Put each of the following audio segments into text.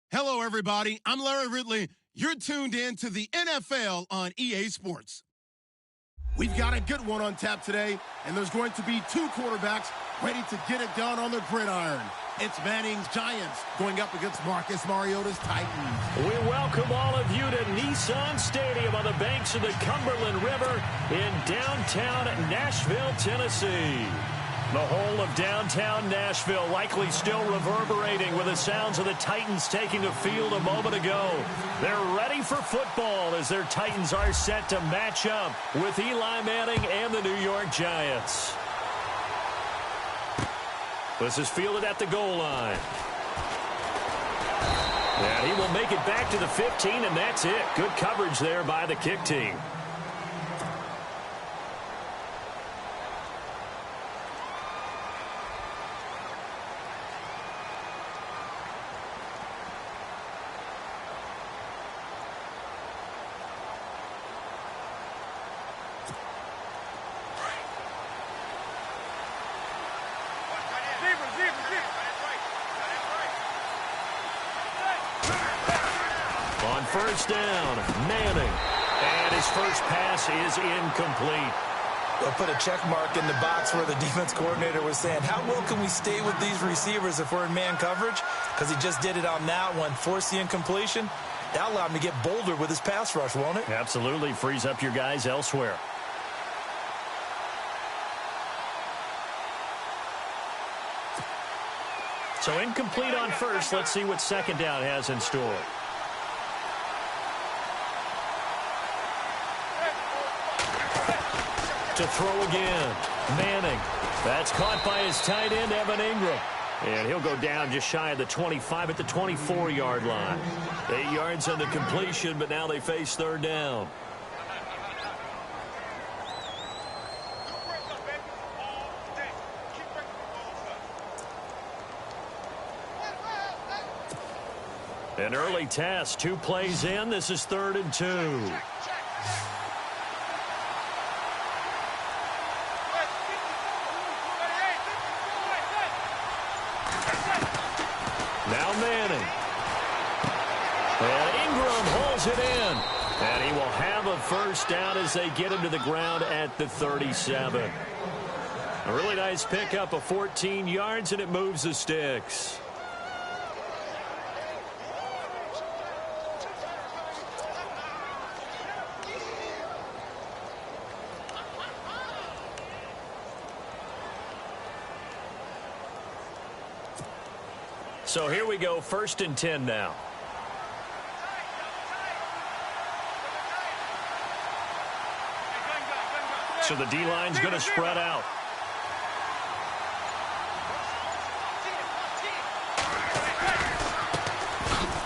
Hello, everybody. I'm Larry Ridley. You're tuned in to the NFL on EA Sports. We've got a good one on tap today, and there's going to be two quarterbacks ready to get it done on the gridiron. It's Manning's Giants going up against Marcus Mariota's Titans. We welcome all of you to Nissan Stadium on the banks of the Cumberland River in downtown Nashville, Tennessee. The whole of downtown Nashville likely still reverberating with the sounds of the Titans taking the field a moment ago. They're ready for football as their Titans are set to match up with Eli Manning and the New York Giants. This is fielded at the goal line. And he will make it back to the 15, and that's it. Good coverage there by the kick team. On first down, Manning. And his first pass is incomplete. They'll put a check mark in the box where the defense coordinator was saying, how well can we stay with these receivers if we're in man coverage? Because he just did it on that one, forced the incompletion. That allowed him to get bolder with his pass rush, won't it? Absolutely. Frees up your guys elsewhere. So incomplete on first. Let's see what second down has in store. To throw again. Manning. That's caught by his tight end, Evan Ingram. And he'll go down just shy of the 25 at the 24-yard line. 8 yards on the completion, but now they face third down. An early test, 2 plays in. This is 3rd and 2. Now Manning. And Ingram holds it in. And he will have a first down as they get him to the ground at the 37. A really nice pickup of 14 yards, and it moves the sticks. So here we go, 1st and 10 now. So the D-line's going to spread out.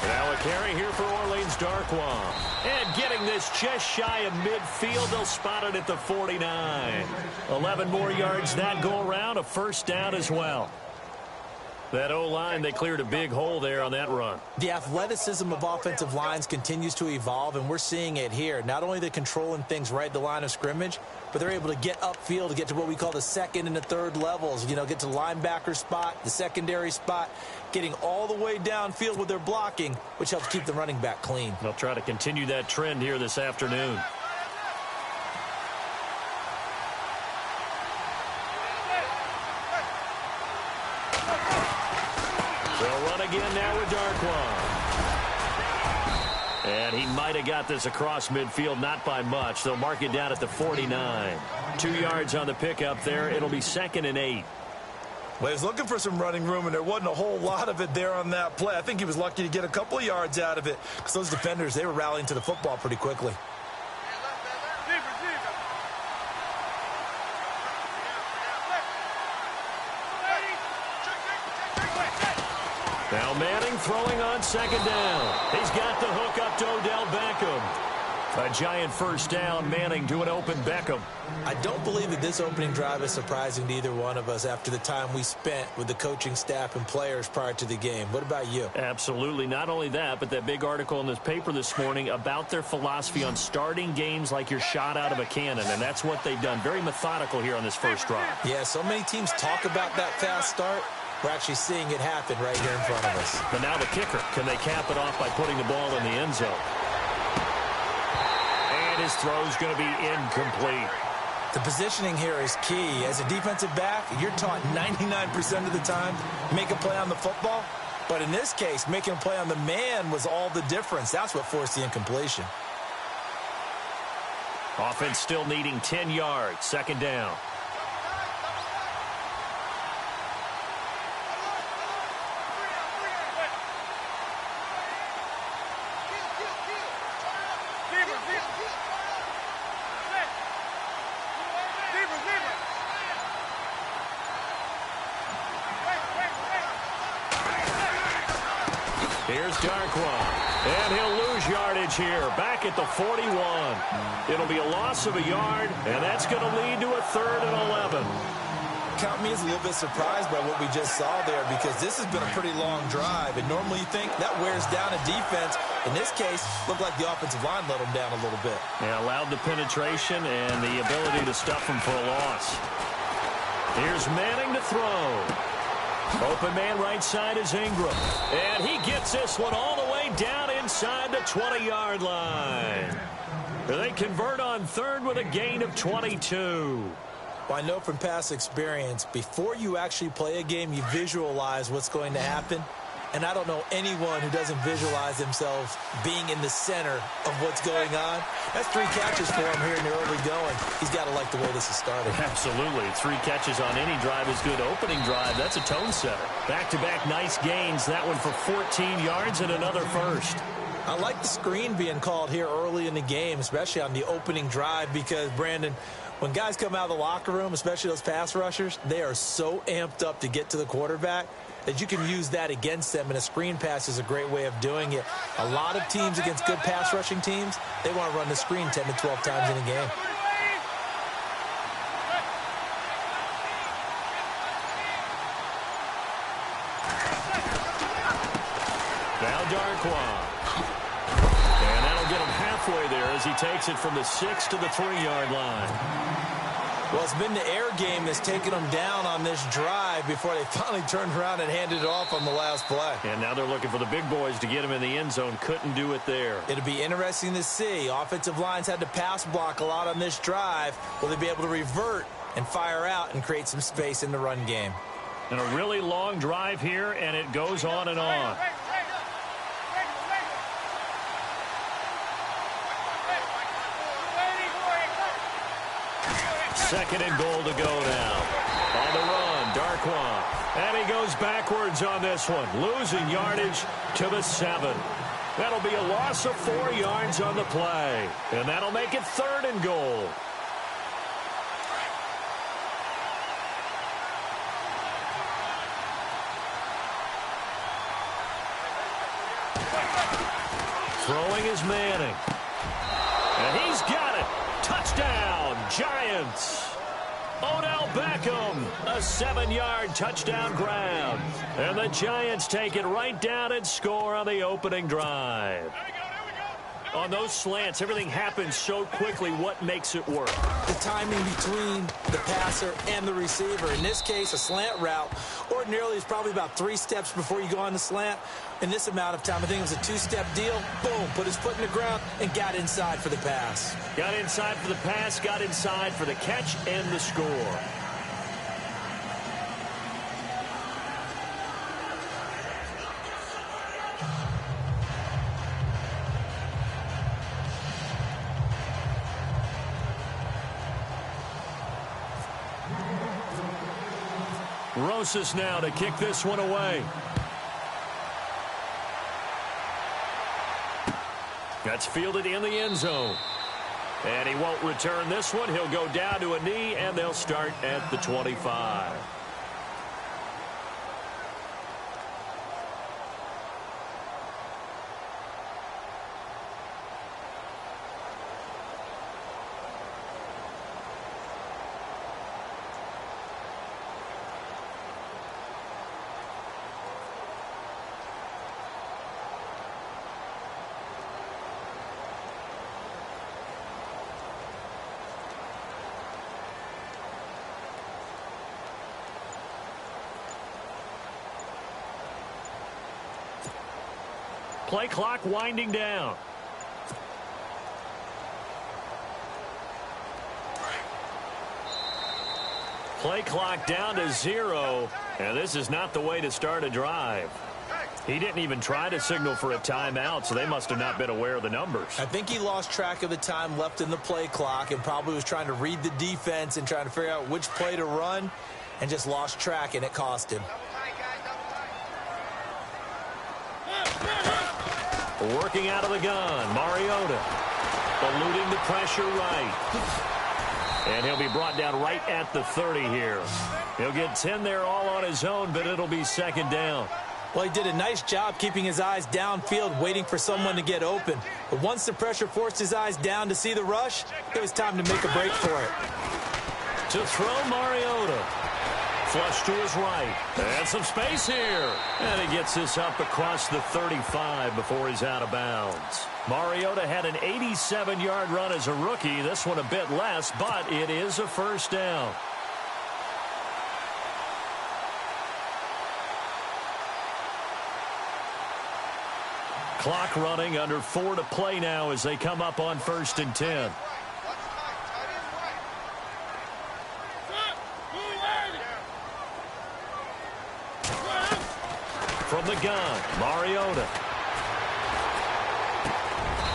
Now a carry here for Orleans Darkwa. And getting this just shy of midfield, they'll spot it at the 49. 11 more yards that go around, a first down as well. That O-line, they cleared a big hole there on that run. The athleticism of offensive lines continues to evolve, and we're seeing it here. Not only are they controlling things right at the line of scrimmage, but they're able to get upfield to get to what we call the 2nd and the 3rd levels. You know, get to the linebacker spot, the secondary spot, getting all the way downfield with their blocking, which helps keep the running back clean. They'll try to continue that trend here this afternoon. They'll run again now with Darkwa. And he might have got this across midfield, not by much. They'll mark it down at the 49. 2 yards on the pickup there. It'll be 2nd and 8. Well, he's looking for some running room, and there wasn't a whole lot of it there on that play. I think he was lucky to get a couple of yards out of it because those defenders, they were rallying to the football pretty quickly. Now Manning throwing on 2nd down. He's got the hook up to Odell Beckham. A giant first down, Manning to an open Beckham. I don't believe that this opening drive is surprising to either one of us after the time we spent with the coaching staff and players prior to the game. What about you? Absolutely. Not only that, but that big article in this paper this morning about their philosophy on starting games like you're shot out of a cannon, and that's what they've done. Very methodical here on this first drive. Yeah, so many teams talk about that fast start. We're actually seeing it happen right here in front of us. But now the kicker. Can they cap it off by putting the ball in the end zone? And his throw's going to be incomplete. The positioning here is key. As a defensive back, you're taught 99% of the time, make a play on the football. But in this case, making a play on the man was all the difference. That's what forced the incompletion. Offense still needing 10 yards. Second down. Here's Darkwa, and he'll lose yardage here, back at the 41. It'll be a loss of a yard, and that's going to lead to a 3rd and 11. Count me as a little bit surprised by what we just saw there, because this has been a pretty long drive, and normally you think that wears down a defense. In this case, looked like the offensive line let them down a little bit. Yeah, allowed the penetration and the ability to stuff them for a loss. Here's Manning to throw. Open man right side is Ingram. And he gets this one all the way down inside the 20-yard line. They convert on 3rd with a gain of 22. Well, I know from past experience, before you actually play a game, you visualize what's going to happen. And I don't know anyone who doesn't visualize themselves being in the center of what's going on. That's 3 catches for him here in the early going. He's got to like the way this is started. Absolutely. 3 catches on any drive is good. Opening drive, that's a tone setter. Back-to-back nice gains. That one for 14 yards and another first. I like the screen being called here early in the game, especially on the opening drive, because, Brandon, when guys come out of the locker room, especially those pass rushers, they are so amped up to get to the quarterback that you can use that against them, and a screen pass is a great way of doing it. A lot of teams against good pass rushing teams, they want to run the screen 10 to 12 times in a game. Now Darkwa. And that'll get him halfway there as he takes it from the 6 to the 3-yard line. Well, it's been the air game that's taken them down on this drive before they finally turned around and handed it off on the last play. And now they're looking for the big boys to get him in the end zone. Couldn't do it there. It'll be interesting to see. Offensive lines had to pass block a lot on this drive. Will they be able to revert and fire out and create some space in the run game? And a really long drive here, and it goes on and on. Second and goal to go now. On the run, Darkwa. And he goes backwards on this one, losing yardage to the 7. That'll be a loss of 4 yards on the play. And that'll make it 3rd and goal. Throwing is Manning. And he's got it. Touchdown, Giants. Odell Beckham, a 7-yard touchdown grab. And the Giants take it right down and score on the opening drive. On those slants, everything happens so quickly. What makes it work? The timing between the passer and the receiver. In this case, a slant route ordinarily is probably about 3 steps before you go on the slant. In this amount of time, I think it was a 2-step deal. Boom, put his foot in the ground and got inside for the pass. Got inside for the pass, got inside for the catch and the score. Rosas now to kick this one away. That's fielded in the end zone. And he won't return this one. He'll go down to a knee, and they'll start at the 25. Play clock winding down. Play clock down to 0, and this is not the way to start a drive. He didn't even try to signal for a timeout, so they must have not been aware of the numbers. I think he lost track of the time left in the play clock and probably was trying to read the defense and trying to figure out which play to run and just lost track, and it cost him. Working out of the gun, Mariota. Eluding the pressure right. And he'll be brought down right at the 30 here. He'll get 10 there all on his own, but it'll be second down. Well, he did a nice job keeping his eyes downfield, waiting for someone to get open. But once the pressure forced his eyes down to see the rush, it was time to make a break for it. To throw, Mariota. Flush to his right. And some space here. And he gets this up across the 35 before he's out of bounds. Mariota had an 87-yard run as a rookie. This one a bit less, but it is a first down. Clock running, under 4 to play now as they come up on 1st and 10. From the gun, Mariota.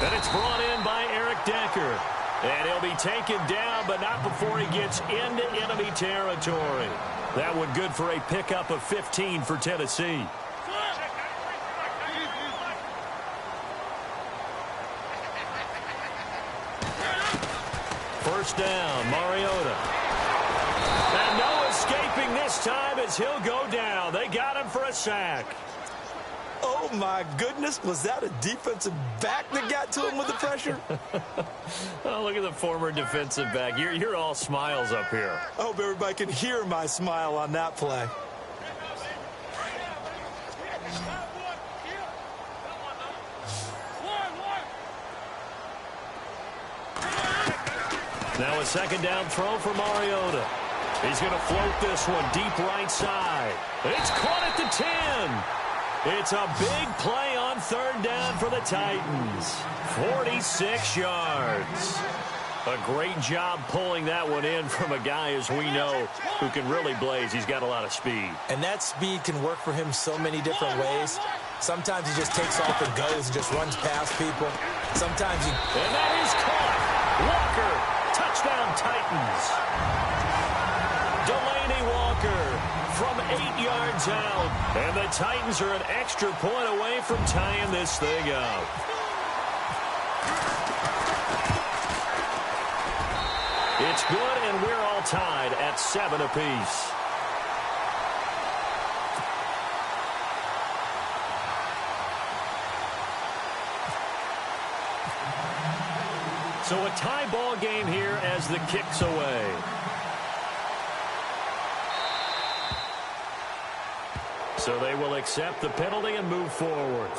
And it's brought in by Eric Decker. And he'll be taken down, but not before he gets into enemy territory. That one good for a pickup of 15 for Tennessee. First down, Mariota. And no escaping this time as he'll go down. They got him for a sack. Oh, my goodness. Was that a defensive back that got to him with the pressure? Oh, look at the former defensive back. You're all smiles up here. I hope everybody can hear my smile on that play. Now a second down throw for Mariota. He's going to float this one deep right side. It's caught at the 10. It's a big play on 3rd down for the Titans. 46 yards. A great job pulling that one in from a guy, as we know, who can really blaze. He's got a lot of speed. And that speed can work for him so many different ways. Sometimes he just takes off and goes and just runs past people. Sometimes he... And that is caught. Walker. Touchdown, Titans. Delaney Walker from 8 yards out. And the Titans are an extra point away from tying this thing up. It's good, and we're all tied at 7 apiece. So a tie ball game here as the kick's away. So they will accept the penalty and move forward.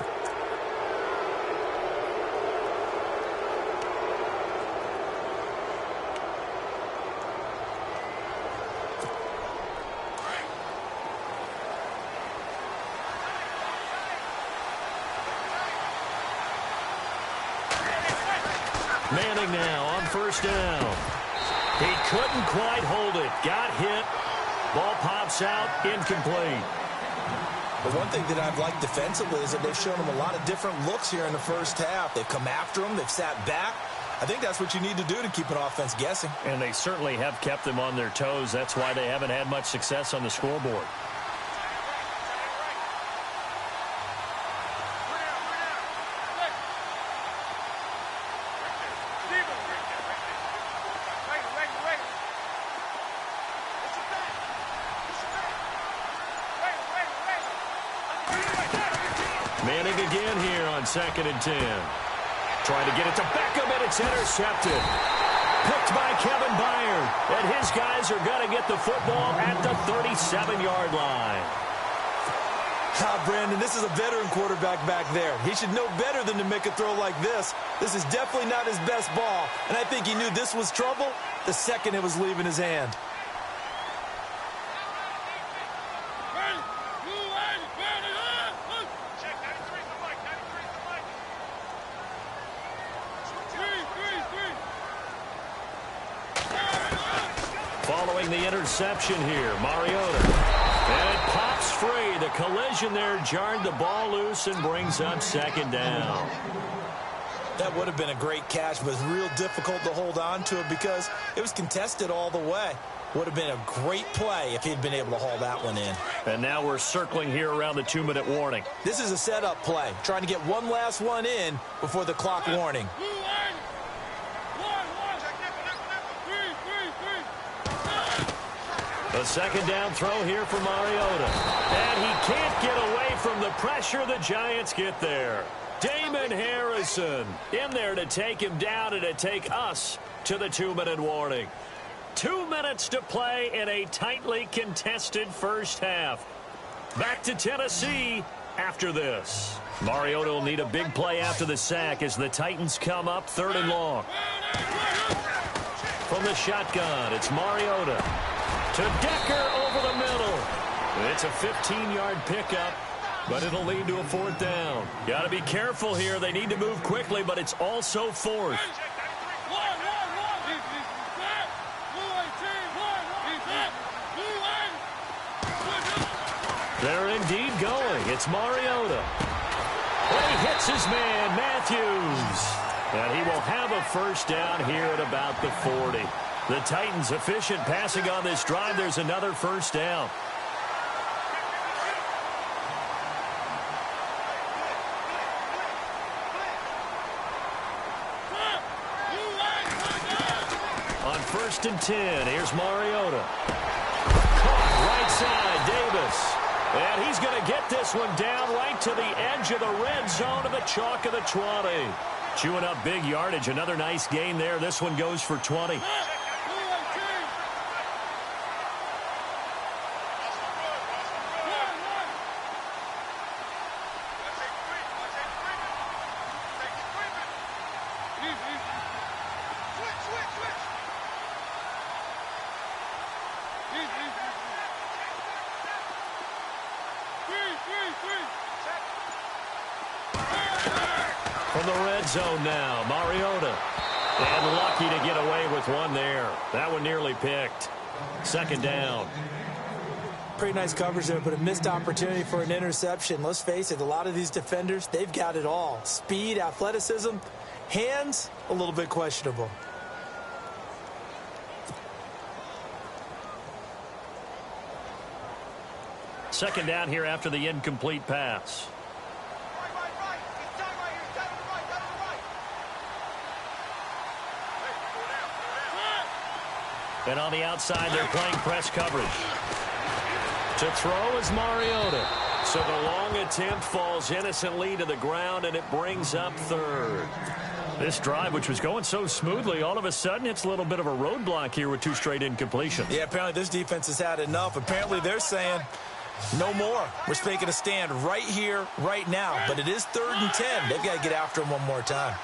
Manning now on 1st down. He couldn't quite hold it. Got hit. Ball pops out. Incomplete. The one thing that I've liked defensively is that they've shown him a lot of different looks here in the first half. They've come after him. They've sat back. I think that's what you need to do to keep an offense guessing. And they certainly have kept them on their toes. That's why they haven't had much success on the scoreboard. Manning again here on 2nd and 10. Trying to get it to Beckham, and it's intercepted. Picked by Kevin Byard. And his guys are going to get the football at the 37-yard line. Brandon, this is a veteran quarterback back there. He should know better than to make a throw like this. This is definitely not his best ball. And I think he knew this was trouble the second it was leaving his hand. throwing the interception here. Mariota. And it pops free. The collision there jarred the ball loose and brings up second down. That would have been a great catch, but it's real difficult to hold on to it because it was contested all the way. Would have been a great play if he'd been able to haul that one in. And now we're circling here around the 2-minute warning. This is a setup play, trying to get one last one in before the clock warning. A second down throw here for Mariota. And he can't get away from the pressure. The Giants get there. Damon Harrison in there to take him down and to take us to the 2-minute warning. 2 minutes to play in a tightly contested first half. Back to Tennessee after this. Mariota will need a big play after the sack as the Titans come up 3rd and long. From the shotgun, it's Mariota to Decker over the middle. It's a 15-yard pickup, but it'll lead to a 4th down. Got to be careful here. They need to move quickly, but it's also 4th. They're indeed going. It's Mariota. And he hits his man, Matthews. And he will have a first down here at about the 40. The Titans efficient passing on this drive. There's another first down. On 1st and 10, here's Mariota. Caught right side, Davis. And he's going to get this one down right to the edge of the red zone of the chalk of the 20. Chewing up big yardage. Another nice gain there. This one goes for 20. From the red zone now, Mariota. And lucky to get away with one there. That one nearly picked. 2nd down. Pretty nice coverage there, but a missed opportunity for an interception. Let's face it, a lot of these defenders, they've got it all. Speed, athleticism, hands, a little bit questionable. Second down here after the incomplete pass. And on the outside, they're playing press coverage. To throw is Mariota. So the long attempt falls innocently to the ground, and it brings up 3rd. This drive, which was going so smoothly, all of a sudden it's a little bit of a roadblock here with 2 straight incompletions. Yeah, apparently this defense has had enough. Apparently they're saying no more. We're making a stand right here, right now. But it is 3rd and 10. They've got to get after him one more time.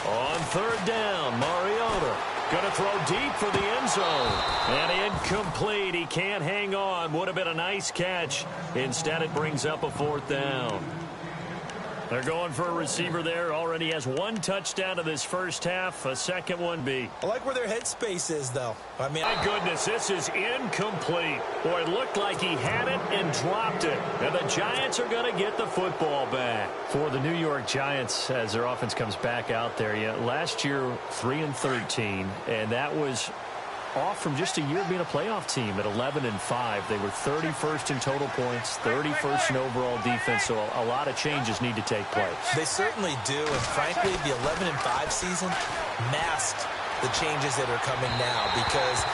On 3rd down, Mariota going to throw deep for the end zone. And incomplete. He can't hang on. Would have been a nice catch. Instead, it brings up a 4th down. They're going for a receiver there. Already has 1 touchdown in this first half. A second one be. I like where their headspace is, though. I mean, my goodness, this is incomplete. Boy, it looked like he had it and dropped it. And the Giants are going to get the football back. For the New York Giants, as their offense comes back out there, last year 3-13, and that was off from just a year of being a playoff team at 11-5. They were 31st in total points, 31st in overall defense, so a lot of changes need to take place. They certainly do, and frankly, the 11-5 season masked the changes that are coming now because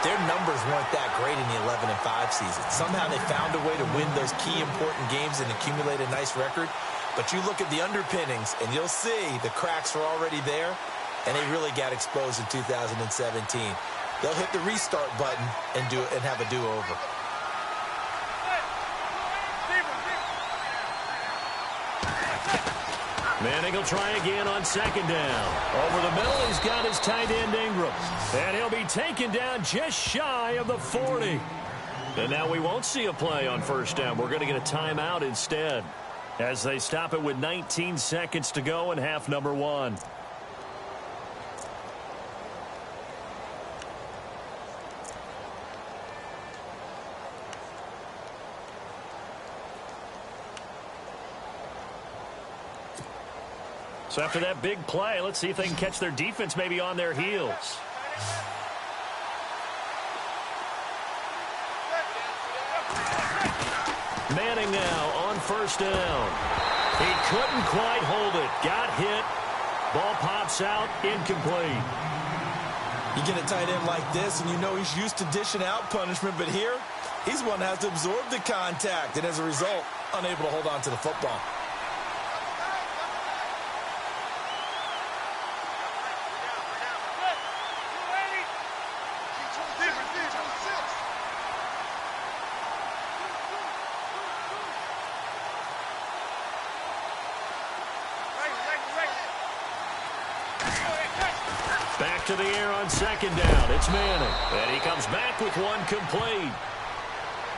their numbers weren't that great in the 11-5 season. Somehow they found a way to win those key important games and accumulate a nice record. But you look at the underpinnings, and you'll see the cracks are already there, and they really got exposed in 2017. They'll hit the restart button and have a do-over. Manning will try again on 2nd down. Over the middle, he's got his tight end Ingram. And he'll be taken down just shy of the 40. And now we won't see a play on 1st down. We're going to get a timeout instead as they stop it with 19 seconds to go in half number 1. So after that big play, let's see if they can catch their defense maybe on their heels. Manning now on first down. He couldn't quite hold it. Got hit. Ball pops out. Incomplete. You get a tight end like this, and you know he's used to dishing out punishment, but here, he's one that has to absorb the contact, and as a result, unable to hold on to the football. Back to the air on second down. It's Manning. And he comes back with one complete.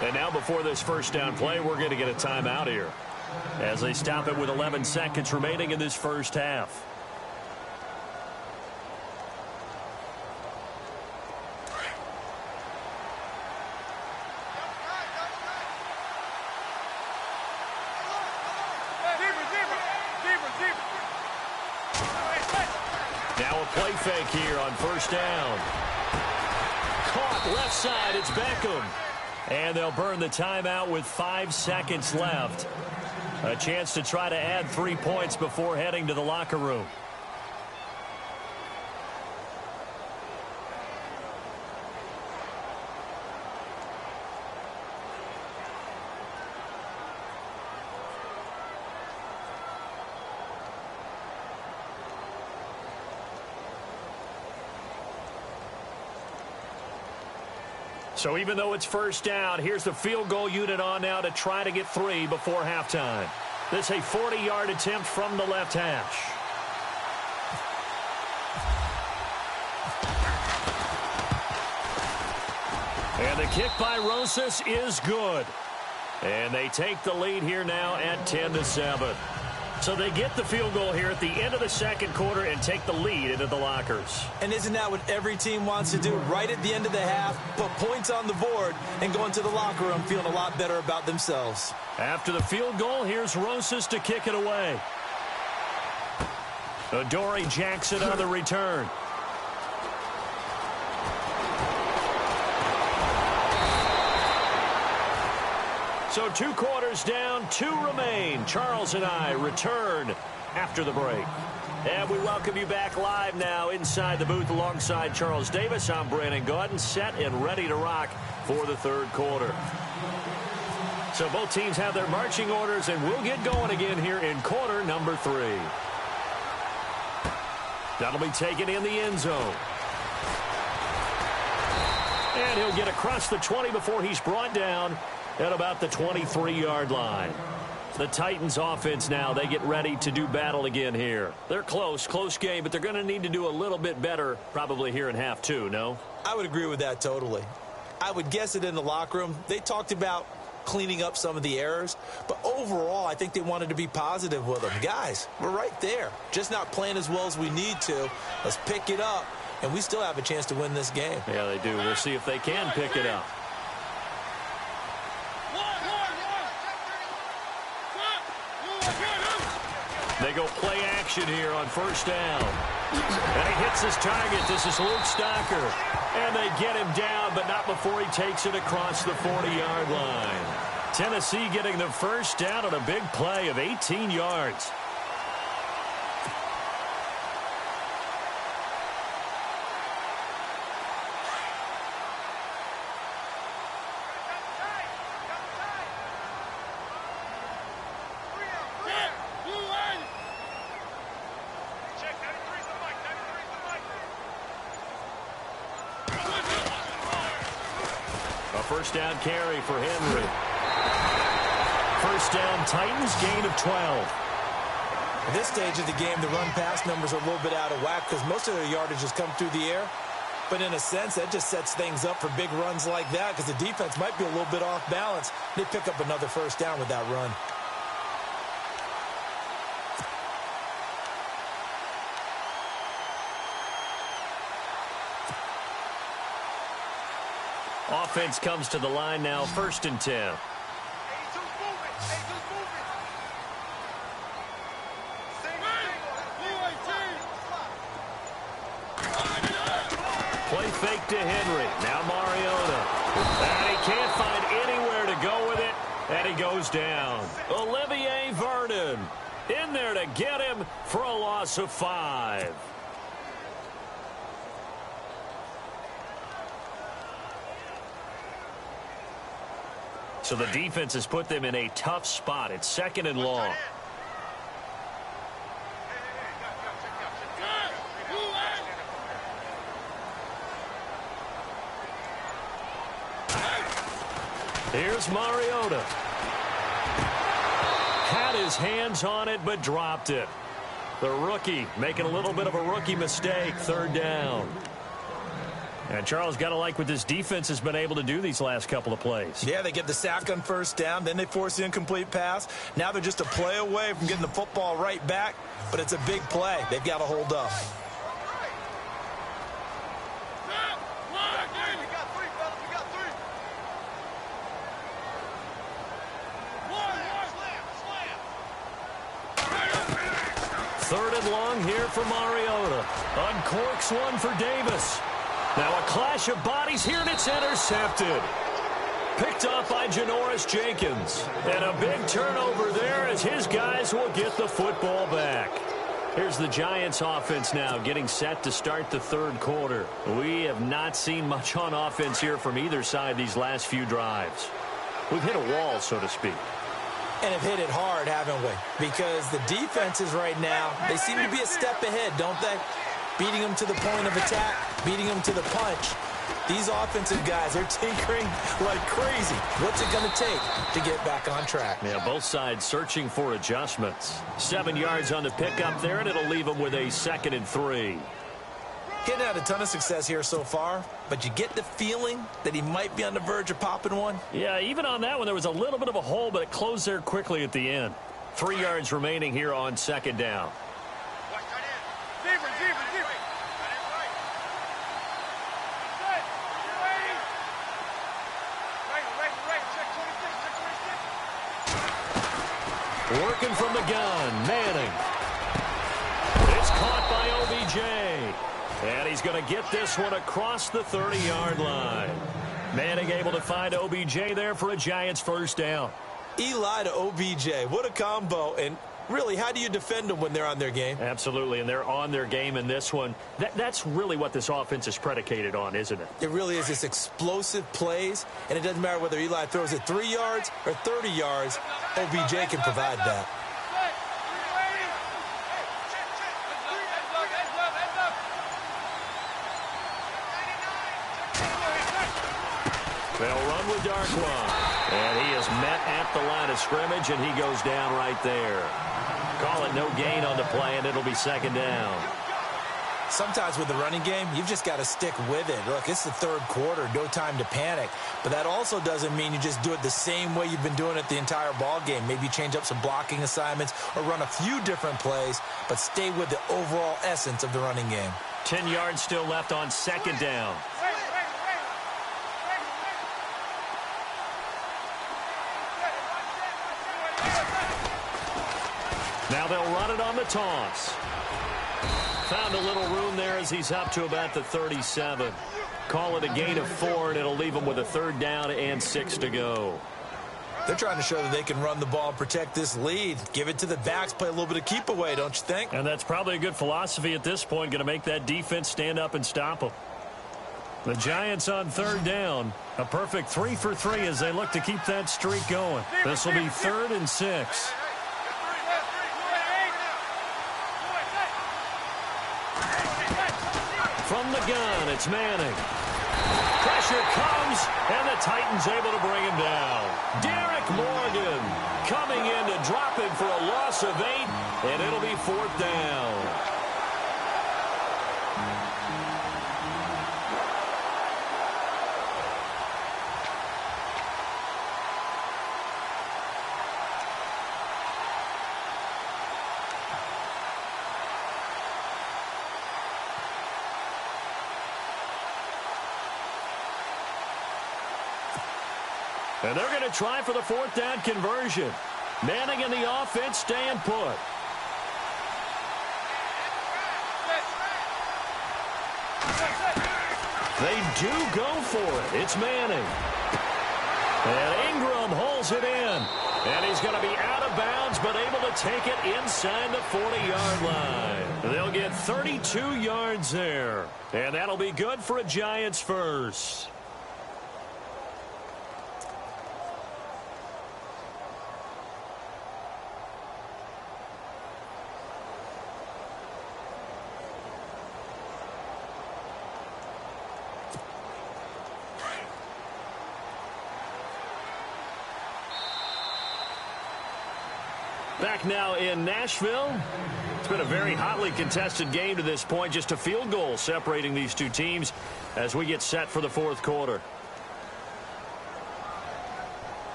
And now before this first down play, we're going to get a timeout here as they stop it with 11 seconds remaining in this first half. Now a play fake here on first down. Caught left side. It's Beckham. And they'll burn the timeout with 5 seconds left. A chance to try to add 3 points before heading to the locker room. So even though it's first down, here's the field goal unit on now to try to get 3 before halftime. This is a 40-yard attempt from the left hash. And the kick by Rosas is good. And they take the lead here now at 10-7. So they get the field goal here at the end of the second quarter and take the lead into the lockers. And isn't that what every team wants to do? Right at the end of the half, put points on the board, and go into the locker room feeling a lot better about themselves. After the field goal, here's Rosas to kick it away. Adoree Jackson on the return. So 2 quarters down, 2 remain. Charles and I return after the break. And we welcome you back live now inside the booth alongside Charles Davis. I'm Brandon Gaudin, set and ready to rock for the third quarter. So both teams have their marching orders, and we'll get going again here in quarter number 3. That'll be taken in the end zone. And he'll get across the 20 before he's brought down at about the 23-yard line. The Titans offense now, they get ready to do battle again here. They're close game, but they're going to need to do a little bit better probably here in half 2, no? I would agree with that totally. I would guess it in the locker room. They talked about cleaning up some of the errors, but overall, I think they wanted to be positive with them. Guys, we're right there. Just not playing as well as we need to. Let's pick it up, and we still have a chance to win this game. Yeah, they do. We'll see if they can pick it up. They go play action here on first down. And he hits his target. This is Luke Stocker. And they get him down, but not before he takes it across the 40-yard line. Tennessee getting the first down on a big play of 18 yards. First down carry for Henry. First down Titans, gain of 12. At this stage of the game, the run-pass numbers are a little bit out of whack because most of their yardage has come through the air. But in a sense, that just sets things up for big runs like that because the defense might be a little bit off balance. They pick up another first down with that run. Offense comes to the line now, 1st and 10. Play fake to Henry. Now Mariota. And he can't find anywhere to go with it. And he goes down. Olivier Vernon in there to get him for a loss of 5. So the defense has put them in a tough spot. It's 2nd and long. Here's Mariota. Had his hands on it, but dropped it. The rookie making a little bit of a rookie mistake. 3rd down. And Charles, got to like what this defense has been able to do these last couple of plays. Yeah, they get the sack on 1st down, then they force the incomplete pass. Now they're just a play away from getting the football right back, but it's a big play. They've got to hold up. Third and long here for Mariota. Uncorks one for Davis. Now a clash of bodies here, and it's intercepted. Picked up by Janoris Jenkins. And a big turnover there as his guys will get the football back. Here's the Giants offense now getting set to start the 3rd quarter. We have not seen much on offense here from either side these last few drives. We've hit a wall, so to speak. And have hit it hard, haven't we? Because the defenses right now, they seem to be a step ahead, don't they? Beating them to the point of attack, beating them to the punch. These offensive guys, they're tinkering like crazy. What's it going to take to get back on track? Yeah, both sides searching for adjustments. 7 yards on the pickup there, and it'll leave them with a 2nd and 3. He hadn't had a ton of success here so far, but you get the feeling that he might be on the verge of popping one. Yeah, even on that one, there was a little bit of a hole, but it closed there quickly at the end. 3 yards remaining here on 2nd down. Working from the gun, Manning. It's caught by OBJ. And he's going to get this one across the 30-yard line. Manning able to find OBJ there for a Giants 1st down. Eli to OBJ. What a combo. And really, how do you defend them when they're on their game? Absolutely, and they're on their game in this one. That's really what this offense is predicated on, isn't it? It really is. It's explosive plays, and it doesn't matter whether Eli throws it 3 yards or 30 yards. OBJ can provide that. They'll run with Darkwa. And he is met at the line of scrimmage, and he goes down right there. Call it no gain on the play, and it'll be 2nd down. Sometimes with the running game, you've just got to stick with it. Look, it's the 3rd quarter, no time to panic. But that also doesn't mean you just do it the same way you've been doing it the entire ball game. Maybe change up some blocking assignments or run a few different plays, but stay with the overall essence of the running game. 10 yards still left on 2nd down. Now they'll run it on the toss. Found a little room there as he's up to about the 37. Call it a gain of 4, and it'll leave him with a 3rd down and 6 to go. They're trying to show that they can run the ball and protect this lead. Give it to the backs, play a little bit of keep away, don't you think? And that's probably a good philosophy at this point, going to make that defense stand up and stop them. The Giants on 3rd down. A perfect 3 for 3 as they look to keep that streak going. This will be 3rd and 6. From the gun, it's Manning. Pressure comes, and the Titans able to bring him down. Derek Morgan coming in to drop him for a loss of 8, and it'll be 4th down. And they're going to try for the 4th down conversion. Manning and the offense staying put. They do go for it. It's Manning. And Ingram holds it in. And he's going to be out of bounds, but able to take it inside the 40-yard line. They'll get 32 yards there. And that'll be good for a Giants first. Back now in Nashville. It's been a very hotly contested game to this point. Just a field goal separating these two teams as we get set for the fourth quarter.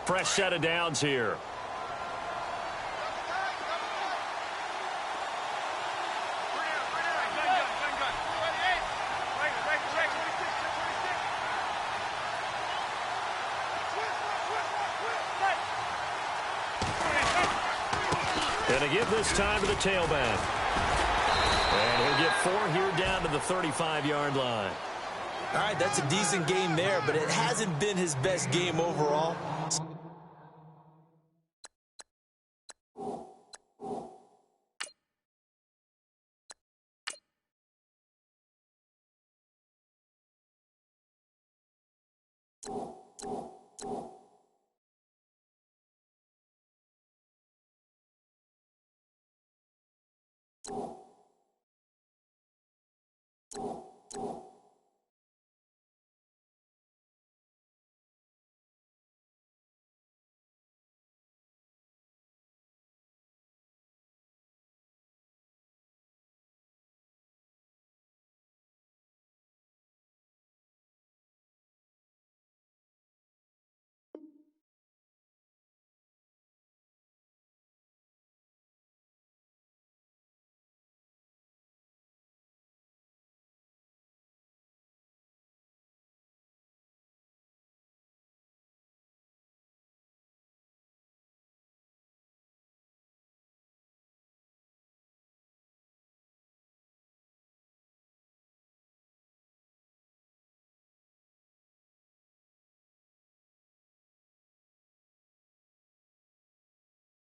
Fresh set of downs here. Going to give this time to the tailback. And he'll get 4 here down to the 35-yard line. All right, that's a decent game there, but it hasn't been his best game overall.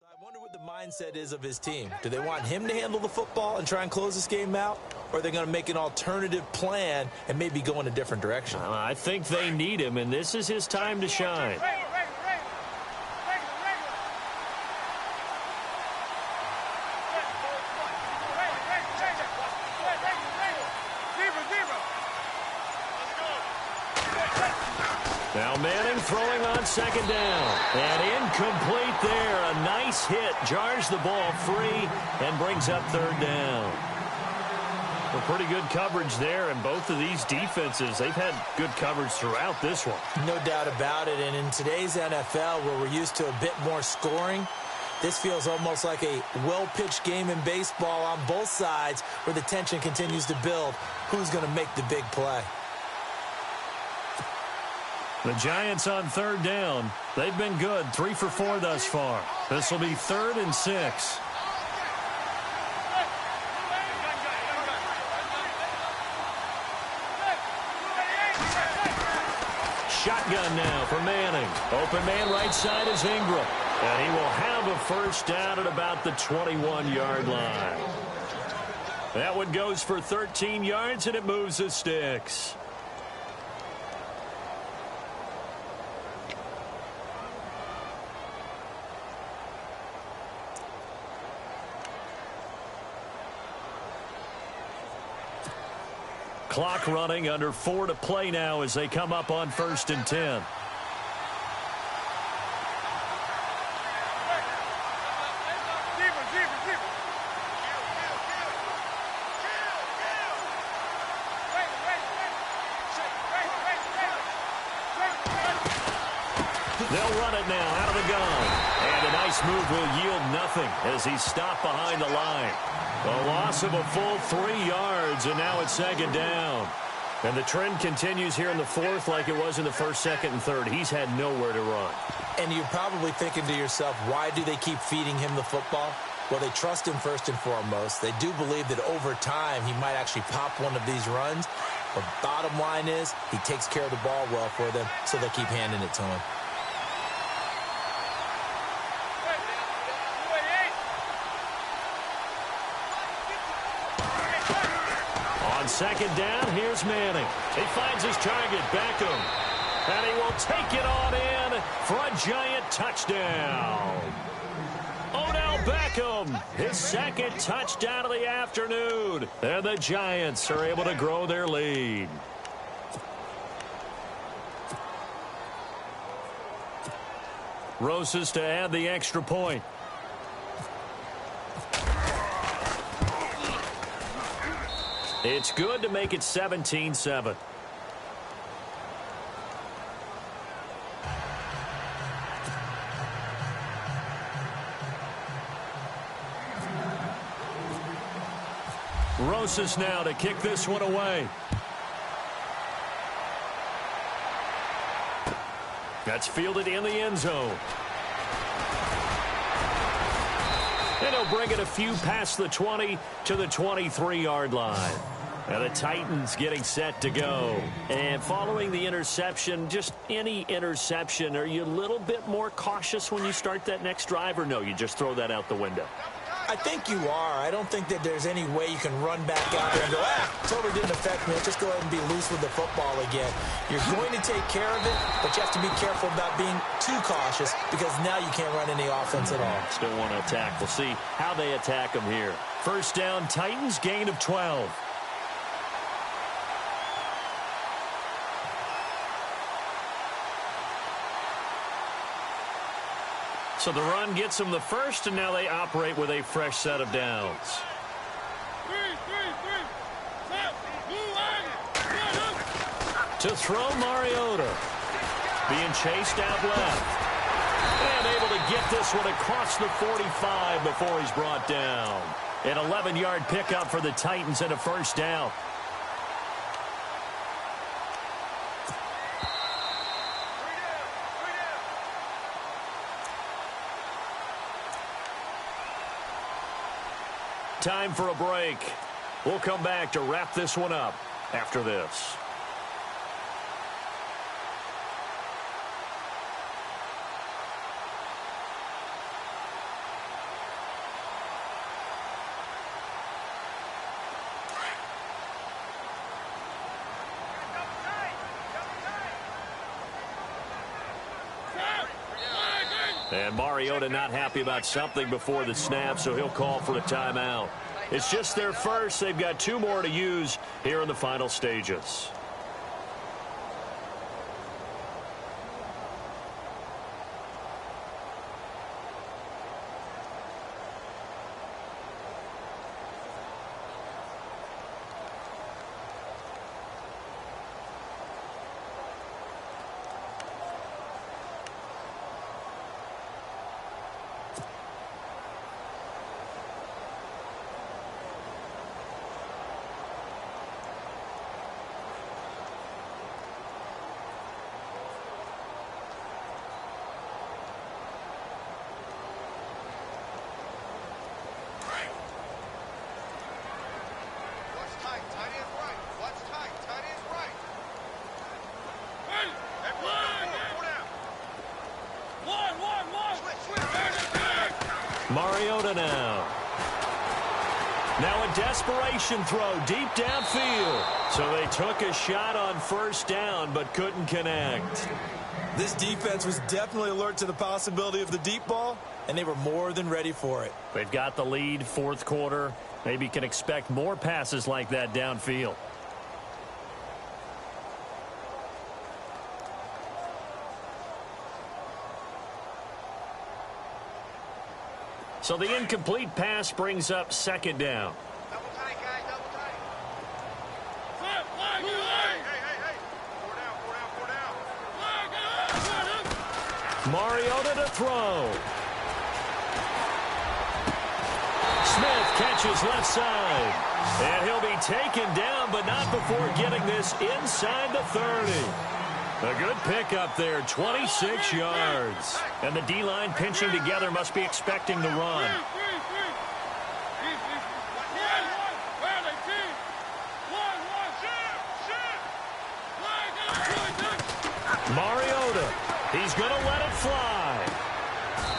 I wonder what the mindset is of his team. Do they want him to handle the football and try and close this game out? Or are they going to make an alternative plan and maybe go in a different direction? I think they need him, and this is his time to shine. Now Manning throwing on second down. And incomplete there. A nice hit. Jars the ball free and brings up third down. Well, pretty good coverage there. And both of these defenses, they've had good coverage throughout this one. No doubt about it. And in today's NFL, where we're used to a bit more scoring, this feels almost like a well-pitched game in baseball on both sides where the tension continues to build. Who's going to make the big play? The Giants on third down. They've been good. 3 for 4 thus far. This will be 3rd and 6. Shotgun now for Manning. Open man right side is Ingram. And he will have a first down at about the 21-yard line. That one goes for 13 yards, and it moves the sticks. Clock running, under 4 to play now as they come up on 1st and 10. They'll run it now out of the gun. And a nice move will yield nothing as he's stopped behind the line. A loss of a full 3 yards, and now it's 2nd down. And the trend continues here in the fourth like it was in the first, second, and third. He's had nowhere to run. And you're probably thinking to yourself, why do they keep feeding him the football? Well, they trust him first and foremost. They do believe that over time he might actually pop one of these runs. But bottom line is he takes care of the ball well for them, so they'll keep handing it to him. On second down, here's Manning. He finds his target, Beckham. And he will take it on in for a giant touchdown. Odell Beckham, his second touchdown of the afternoon. And the Giants are able to grow their lead. Roses to add the extra point. It's good to make it 17-7. Rosas now to kick this one away. That's fielded in the end zone. And he'll bring it a few past the 20 to the 23-yard line. And the Titans getting set to go. And following the interception, just any interception, are you a little bit more cautious when you start that next drive, or no, you just throw that out the window? I think you are. I don't think that there's any way you can run back out there and go, totally didn't affect me. Just go ahead and be loose with the football again. You're going to take care of it, but you have to be careful about being too cautious because now you can't run any offense at all. Still want to attack. We'll see how they attack them here. First down, Titans, gain of 12. So the run gets them the first, and now they operate with a fresh set of downs. To throw, Mariota. Being chased out left. And able to get this one across the 45 before he's brought down. An 11-yard pickup for the Titans and a first down. Time for a break. We'll come back to wrap this one up after this. And Mariota not happy about something before the snap, so he'll call for a timeout. It's just their first. They've got 2 more to use here in the final stages. Mariota now. Now a desperation throw deep downfield. So they took a shot on first down but couldn't connect. This defense was definitely alert to the possibility of the deep ball, and they were more than ready for it. They've got the lead, fourth quarter. Maybe can expect more passes like that downfield. So the incomplete pass brings up second down. Double tight, guys, double tight. Four down. Mariota to throw. Smith catches left side. And he'll be taken down, but not before getting this inside the 30. A good pickup there, 26 yards. And the D-line pinching together must be expecting the run. Mariota, he's going to let it fly.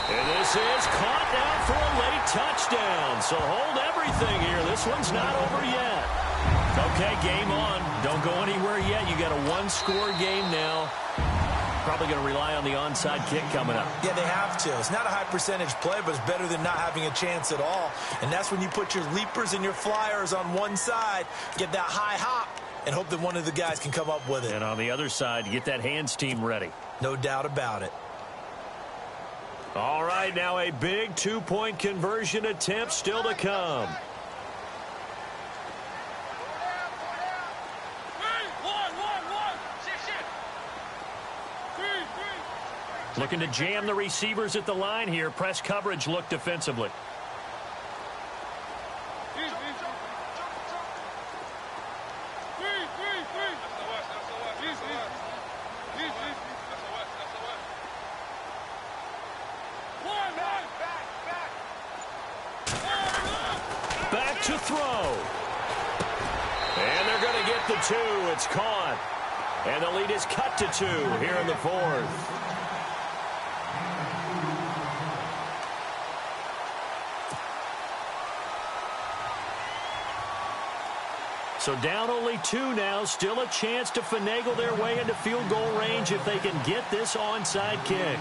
And this is caught now for a late touchdown. So hold everything here. This one's not over yet. Okay, game on. Don't go anywhere yet. You got a one-score game now. Probably going to rely on the onside kick coming up. Yeah, they have to. It's not a high-percentage play, but it's better than not having a chance at all. And that's when you put your leapers and your flyers on one side, get that high hop, and hope that one of the guys can come up with it. And on the other side, get that hands team ready. No doubt about it. All right, now a big two-point conversion attempt still to come. Looking to jam the receivers at the line here. Press coverage look defensively. Back to throw. And they're going to get the 2. It's caught. And the lead is cut to 2 here in the 4th. So down only 2 now. Still a chance to finagle their way into field goal range if they can get this onside kick.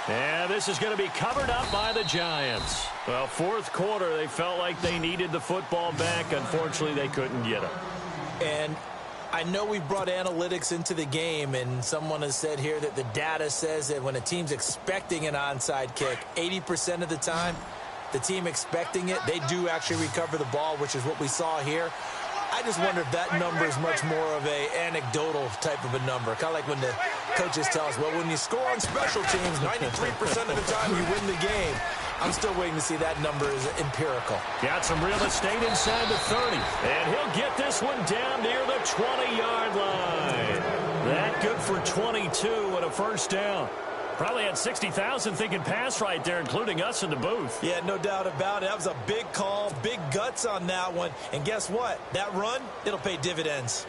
And this is going to be covered up by the Giants. Well, 4th quarter, they felt like they needed the football back. Unfortunately, they couldn't get it. And I know we brought analytics into the game, and someone has said here that the data says that when a team's expecting an onside kick, 80% of the time, the team expecting it, they do actually recover the ball, which is what we saw here. I just wonder if that number is much more of a anecdotal type of a number. Kind of like when the coaches tell us, well, when you score on special teams, 93% of the time you win the game. I'm still waiting to see that number is empirical. Got some real estate inside the 30. And he'll get this one down near the 20-yard line. That good for 22 and a first down. Probably had 60,000 thinking pass right there, including us in the booth. Yeah, no doubt about it. That was a big call, big guts on that one. And guess what? That run, it'll pay dividends.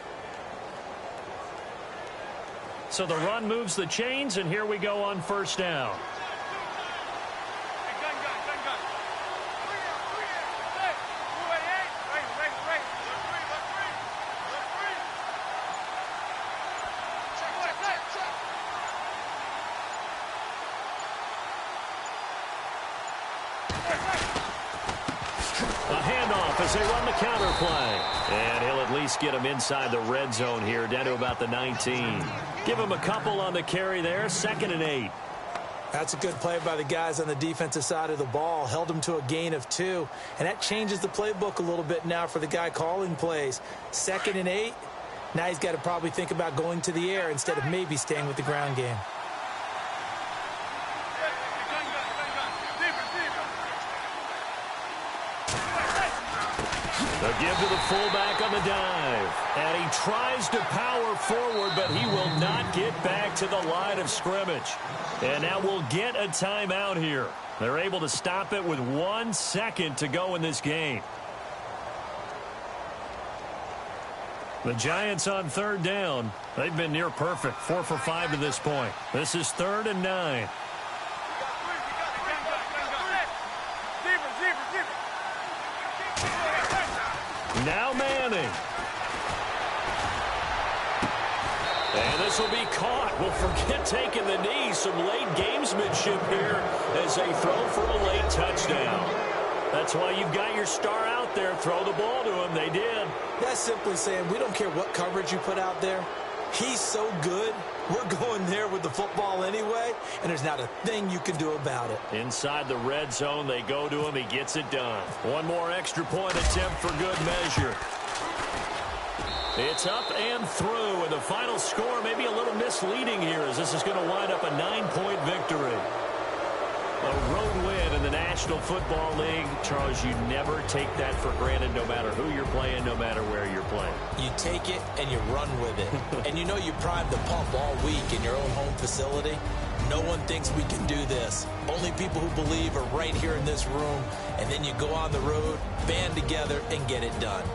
So the run moves the chains, and here we go on first down. As they run the counter play. And he'll at least get him inside the red zone here, down to about the 19. Give him a couple on the carry there, 2nd and 8. That's a good play by the guys on the defensive side of the ball. Held him to a gain of 2. And that changes the playbook a little bit now for the guy calling plays. 2nd and 8. Now he's got to probably think about going to the air instead of maybe staying with the ground game. The give to the fullback on the dive. And he tries to power forward, but he will not get back to the line of scrimmage. And now we'll get a timeout here. They're able to stop it with 1 second to go in this game. The Giants on 3rd down. They've been near perfect. 4 for 5 to this point. This is 3rd and 9. Now Manning. And this will be caught. Well, forget taking the knee. Some late gamesmanship here as they throw for a late touchdown. That's why you've got your star out there. Throw the ball to him. They did. That's simply saying we don't care what coverage you put out there. He's so good. We're going there with the football anyway, and there's not a thing you can do about it. Inside the red zone, they go to him. He gets it done. One more extra point attempt for good measure. It's up and through, and the final score may be a little misleading here as this is going to wind up a 9-point victory. A road win in the National Football League. Charles, you never take that for granted no matter who you're playing, no matter where you're playing. You take it and you run with it. And you know you primed the pump all week in your own home facility. No one thinks we can do this. Only people who believe are right here in this room. And then you go on the road, band together, and get it done.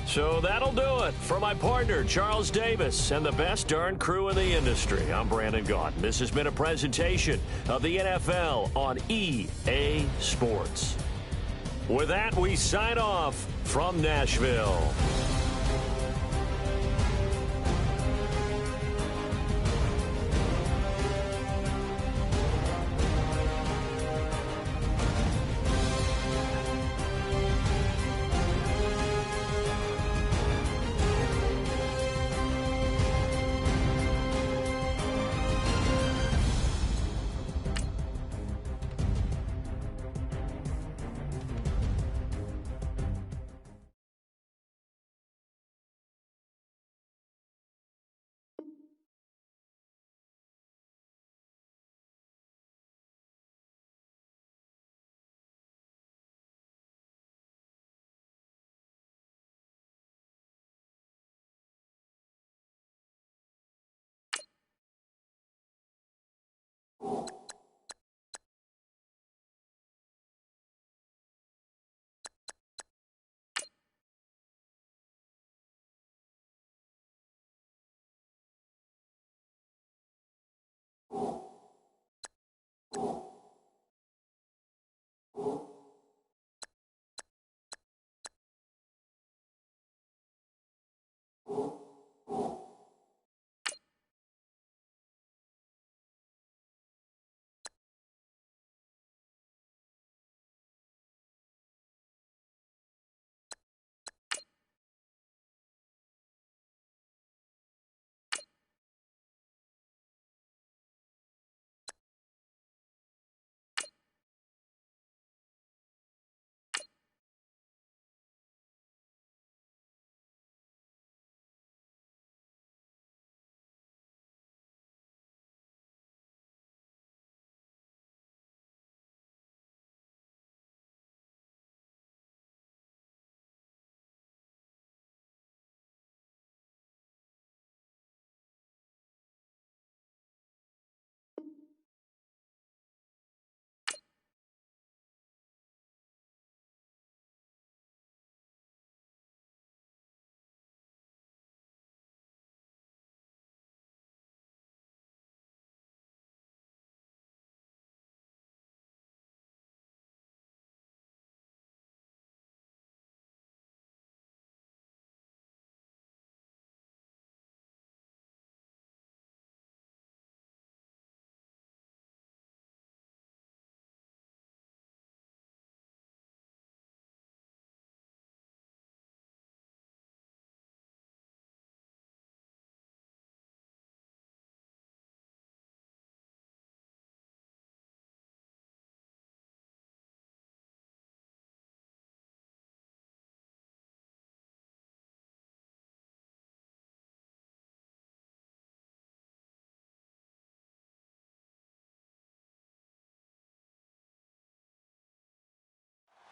So that'll do it for my partner, Charles Davis, and the best darn crew in the industry. I'm Brandon Gaudin. This has been a presentation of the NFL on EA Sports. With that, we sign off from Nashville.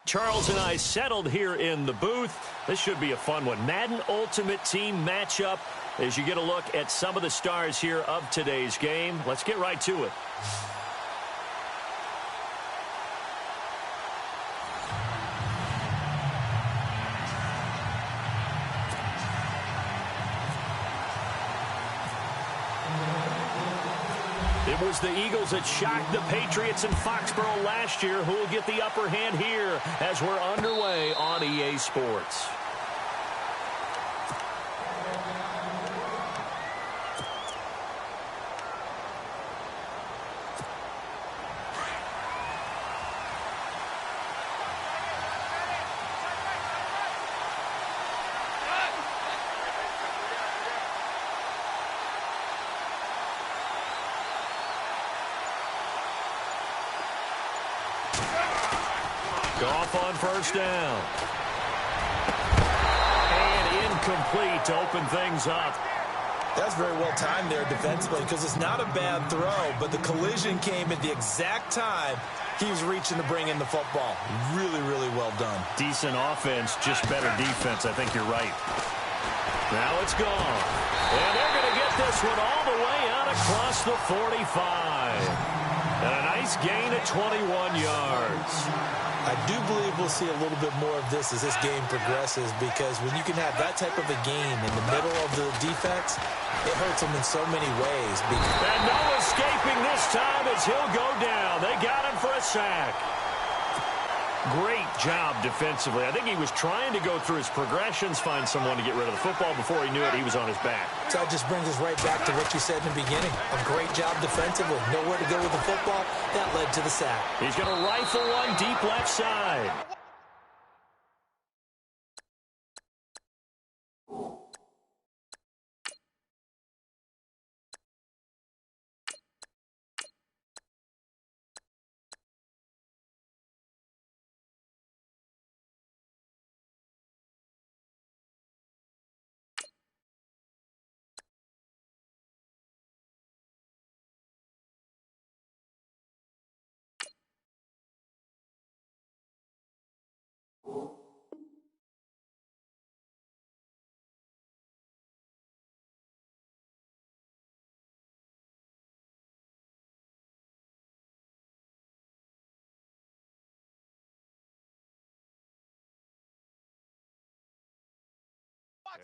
Charles and I settled here in the booth. This should be a fun one. Madden Ultimate Team matchup as you get a look at some of the stars here of today's game. Let's get right to it. It was the Eagles that shocked the Patriots in Foxborough last year. Who will get the upper hand here as we're underway on EA Sports? Off on first down. And incomplete to open things up. That's very well timed there defensively because it's not a bad throw, but the collision came at the exact time he was reaching to bring in the football. Really, really well done. Decent offense, just better defense. I think you're right. Now it's gone. And they're going to get this one all the way out across the 45. And a nice gain at 21 yards. I do believe we'll see a little bit more of this as this game progresses because when you can have that type of a gain in the middle of the defense, it hurts them in so many ways. And no escaping this time as he'll go down. They got him for a sack. Great job defensively. I think he was trying to go through his progressions, find someone to get rid of the football. Before he knew it, he was on his back. So that just brings us right back to what you said in the beginning. A great job defensively. Nowhere to go with the football. That led to the sack. He's going to rifle one deep left side.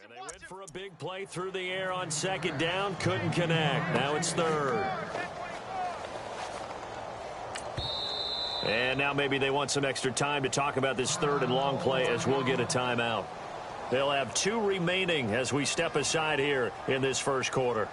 And they went for a big play through the air on second down. Couldn't connect. Now it's third. And now maybe they want some extra time to talk about this third and long play as we'll get a timeout. They'll have 2 remaining as we step aside here in this first quarter.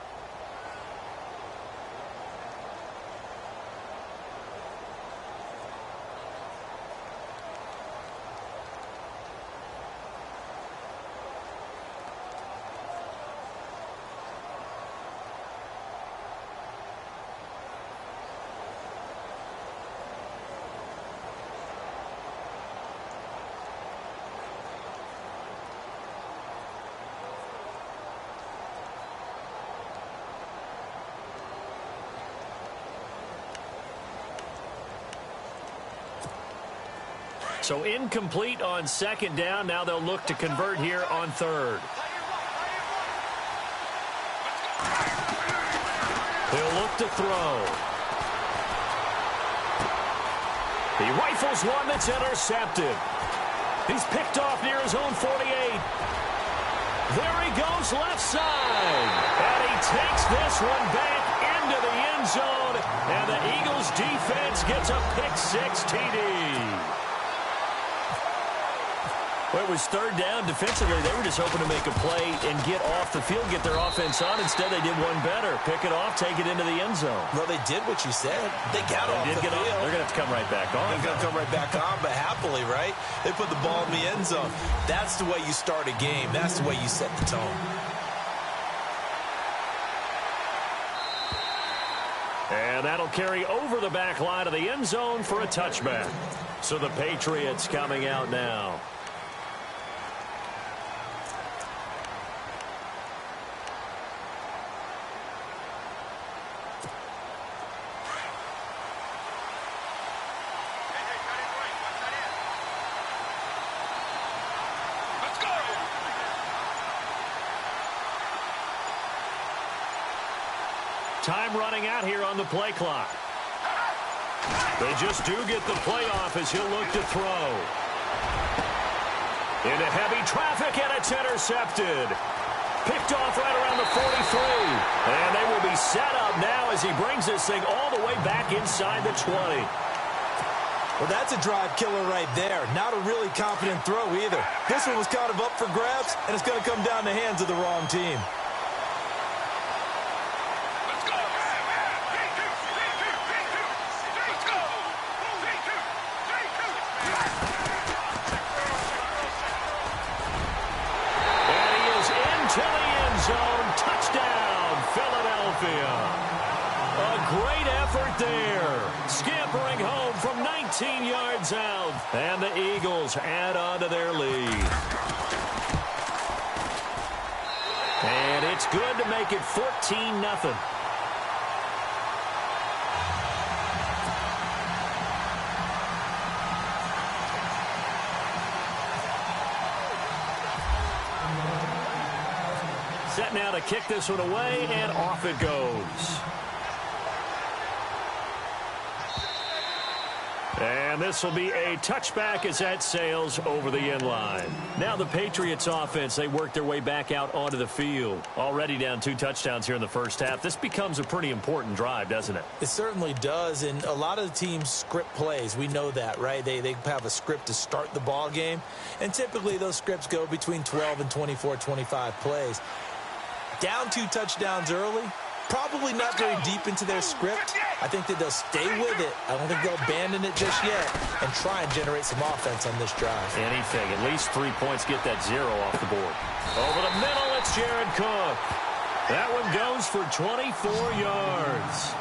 So incomplete on second down. Now they'll look to convert here on third. He'll look to throw. He rifles one that's intercepted. He's picked off near his own 48. There he goes left side. And he takes this one back into the end zone. And the Eagles defense gets a pick-6 TD. Well, it was third down. Defensively, they were just hoping to make a play and get off the field, get their offense on. Instead, they did one better. Pick it off, take it into the end zone. Well, they did what you said. They got off the field. They're going to have to come right back on. They're going to come right back on, but happily, right? They put the ball in the end zone. That's the way you start a game. That's the way you set the tone. And that'll carry over the back line of the end zone for a touchback. So the Patriots coming out now. Time running out here on the play clock. They just do get the playoff as he'll look to throw. Into heavy traffic, and it's intercepted. Picked off right around the 43. And they will be set up now as as he brings this thing all the way back inside the 20. Well, that's a drive killer right there. Not a really confident throw either. This one was kind of up for grabs, and it's going to come down the hands of the wrong team. Touchdown, Philadelphia. A great effort there. Scampering home from 19 yards out. And the Eagles add on to their lead. And it's good to make it 14-0. Set now to kick this one away, and off it goes. And this will be a touchback as that sails over the end line. Now the Patriots offense, they work their way back out onto the field. Already down 2 touchdowns here in the first half. This becomes a pretty important drive, doesn't it? It certainly does, and a lot of the teams script plays. We know that, right? They have a script to start the ball game, and typically those scripts go between 12 and 24, 25 plays. Down 2 touchdowns early, probably not very deep into their script. I think that they'll stay with it. I don't think they'll abandon it just yet and try and generate some offense on this drive. Anything. At least 3 points, get that 0 off the board. Over the middle, it's Jared Cook. That one goes for 24 yards.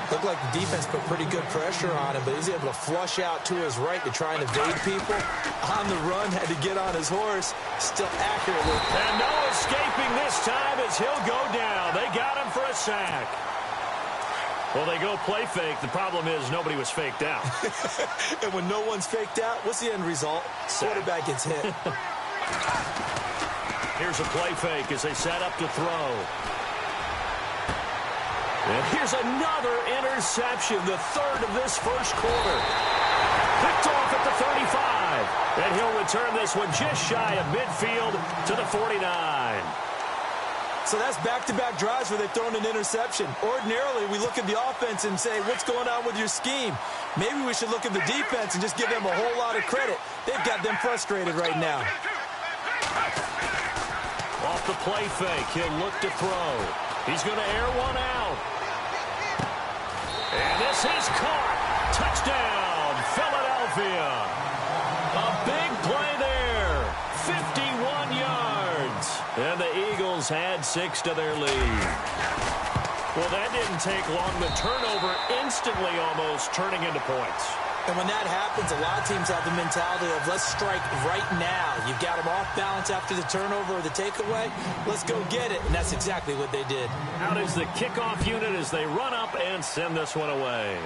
Looked like the defense put pretty good pressure on him, but he was able to flush out to his right to try and evade people. On the run, had to get on his horse, still accurately. And no escaping this time as he'll go down. They got him for a sack. Well, they go play fake. The problem is nobody was faked out. And when no one's faked out, what's the end result? Quarterback gets hit. Here's a play fake as they set up to throw. And here's another interception, the 3rd of this first quarter. Picked off at the 35. And he'll return this one just shy of midfield to the 49. So that's back-to-back drives where they've thrown an interception. Ordinarily, we look at the offense and say, what's going on with your scheme? Maybe we should look at the defense and just give them a whole lot of credit. They've got them frustrated right now. Off the play fake, he'll look to throw. He's going to air one out. And this is caught. Touchdown, Philadelphia. A big play there. 51 yards. And the Eagles add 6 to their lead. Well, that didn't take long. The turnover instantly almost turning into points. And when that happens, a lot of teams have the mentality of let's strike right now. You've got them off balance after the turnover or the takeaway. Let's go get it. And that's exactly what they did. Out is the kickoff unit as they run up and send this one away.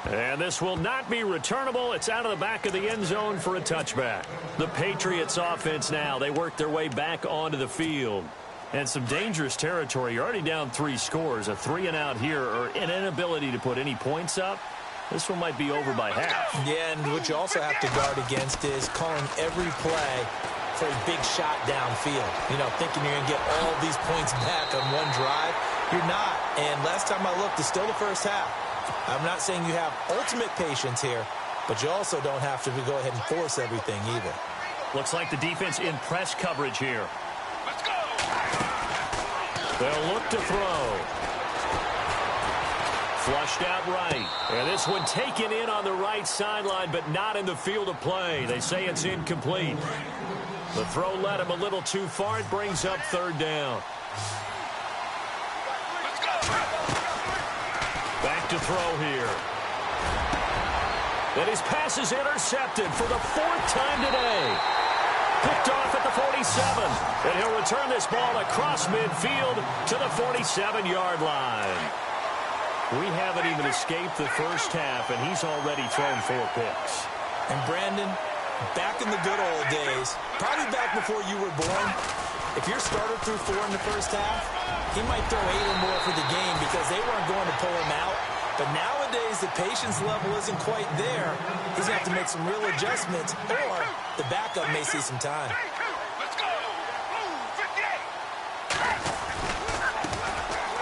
And this will not be returnable. It's out of the back of the end zone for a touchback. The Patriots offense now, they work their way back onto the field. And some dangerous territory. You're already down 3 scores. A 3-and-out here or an inability to put any points up. This one might be over by half. Yeah, and what you also have to guard against is calling every play for a big shot downfield. You know, thinking you're going to get all these points back on one drive. You're not. And last time I looked, it's still the first half. I'm not saying you have ultimate patience here, but you also don't have to go ahead and force everything either. Looks like the defense in press coverage here. They'll look to throw. Flushed out right. And this one taken in on the right sideline, but not in the field of play. They say it's incomplete. The throw led him a little too far. It brings up 3rd down. Back to throw here. And his pass is intercepted for the 4th time today. Picked off at the 47. And he'll return this ball across midfield to the 47-yard line. We haven't even escaped the first half, and he's already thrown 4 picks. And Brandon, back in the good old days, probably back before you were born, if your starter threw 4 in the first half, he might throw 8 or more for the game because they weren't going to pull him out. But nowadays, the patience level isn't quite there. He's going to have to make some real adjustments, or the backup may see some time.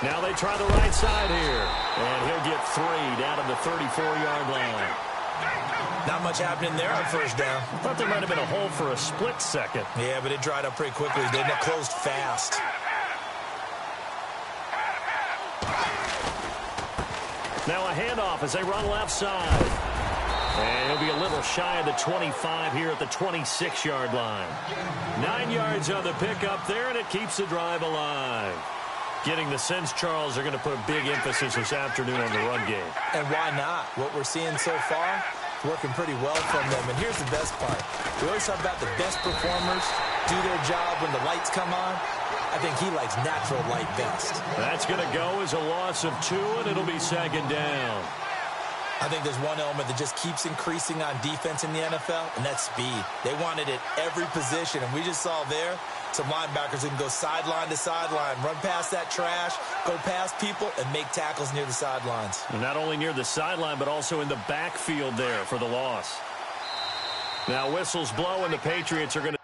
Now they try the right side here. And he'll get 3 down at the 34-yard line. Not much happening there on first down. I thought there might have been a hole for a split second. Yeah, but it dried up pretty quickly, didn't it? Closed fast. Now a handoff as they run left side. And he'll be a little shy of the 25 here at the 26-yard line. 9 yards on the pickup there, and it keeps the drive alive. Getting the sense, Charles, are going to put a big emphasis this afternoon on the run game. And why not? What we're seeing so far, working pretty well from them. And here's the best part. We always talk about the best performers do their job when the lights come on. I think he likes natural light best. That's going to go as a loss of 2, and it'll be second down. I think there's one element that just keeps increasing on defense in the NFL, and that's speed. They want it at every position, and we just saw there some linebackers who can go sideline to sideline, run past that trash, go past people, and make tackles near the sidelines. And not only near the sideline, but also in the backfield there for the loss. Now whistles blow, and the Patriots are going to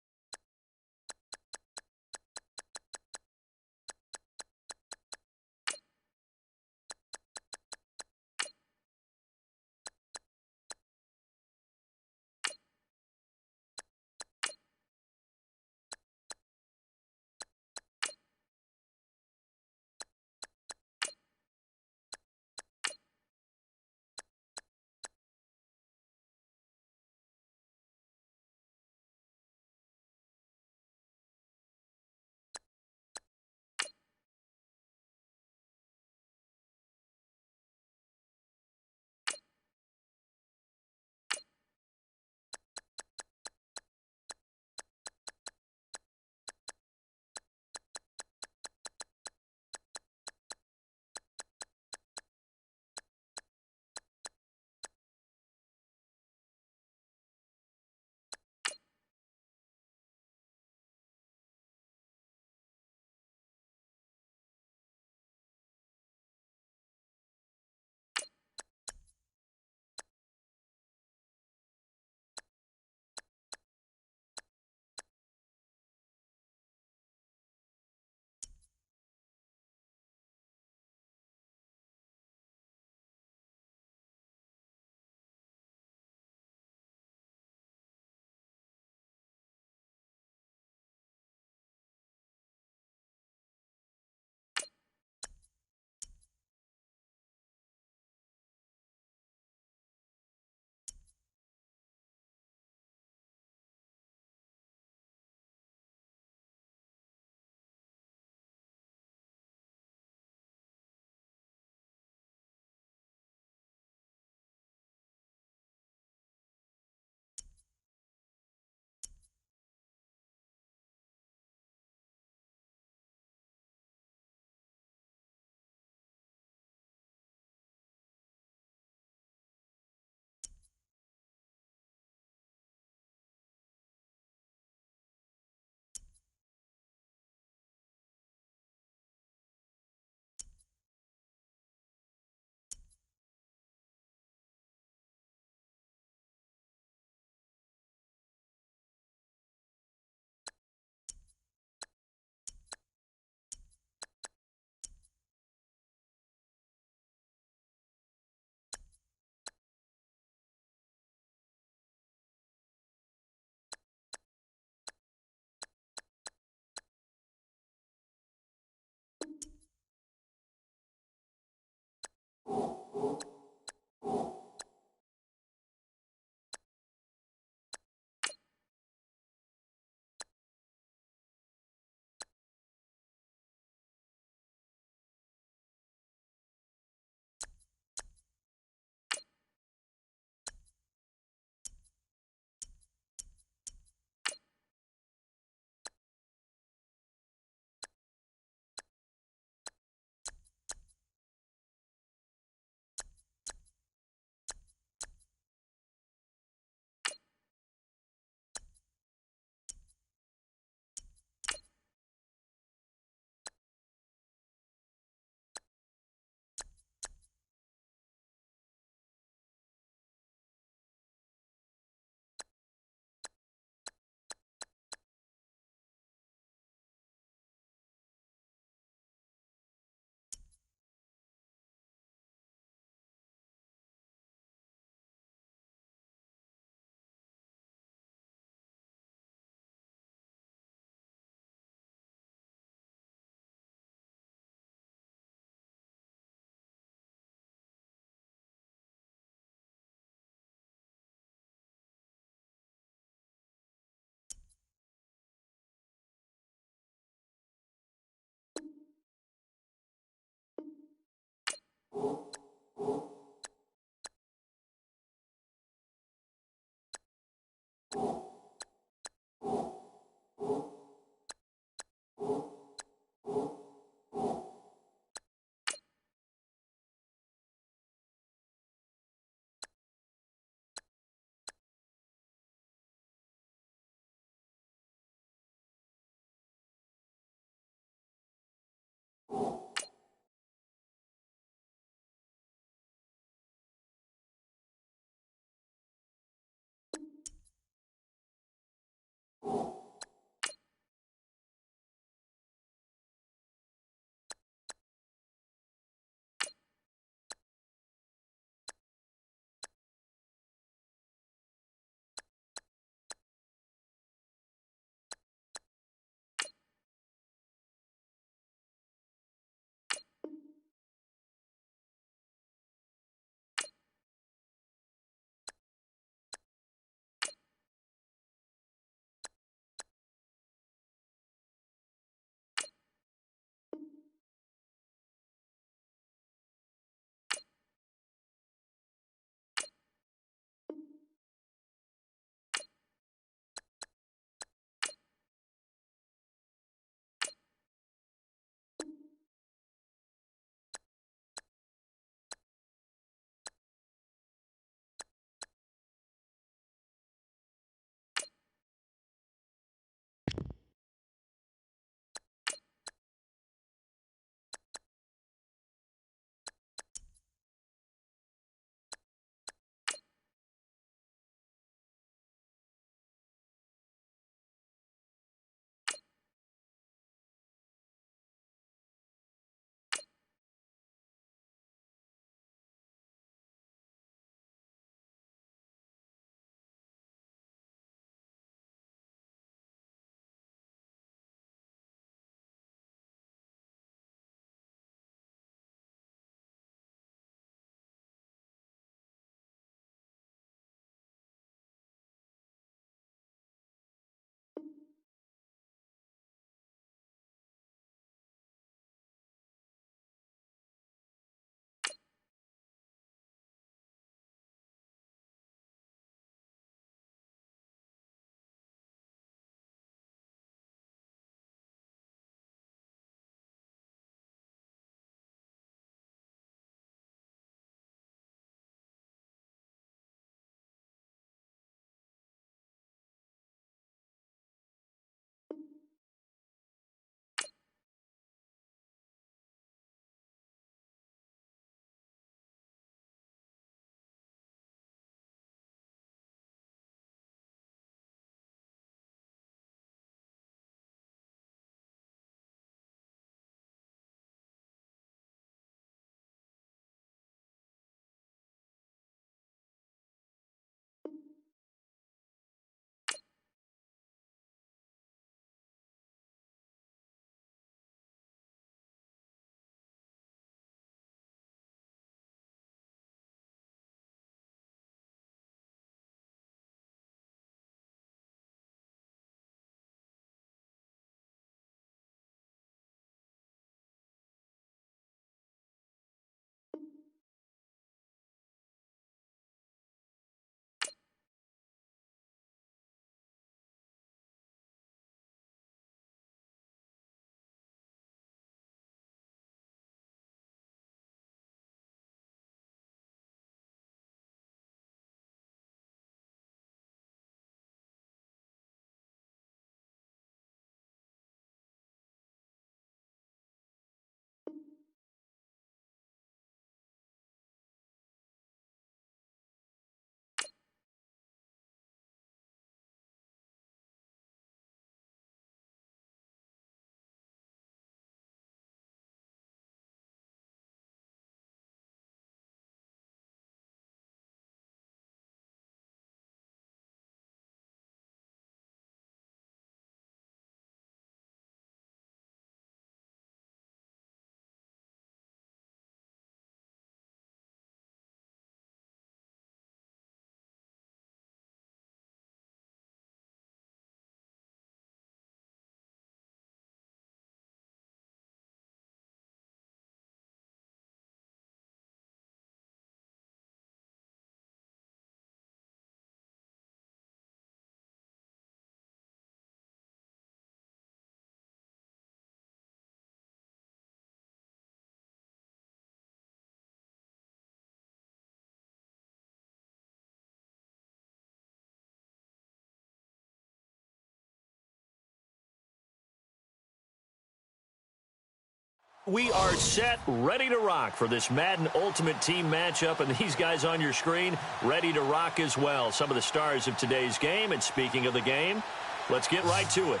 We are set, ready to rock for this Madden Ultimate Team matchup, and these guys on your screen ready to rock as well. Some of the stars of today's game, and speaking of the game, let's get right to it.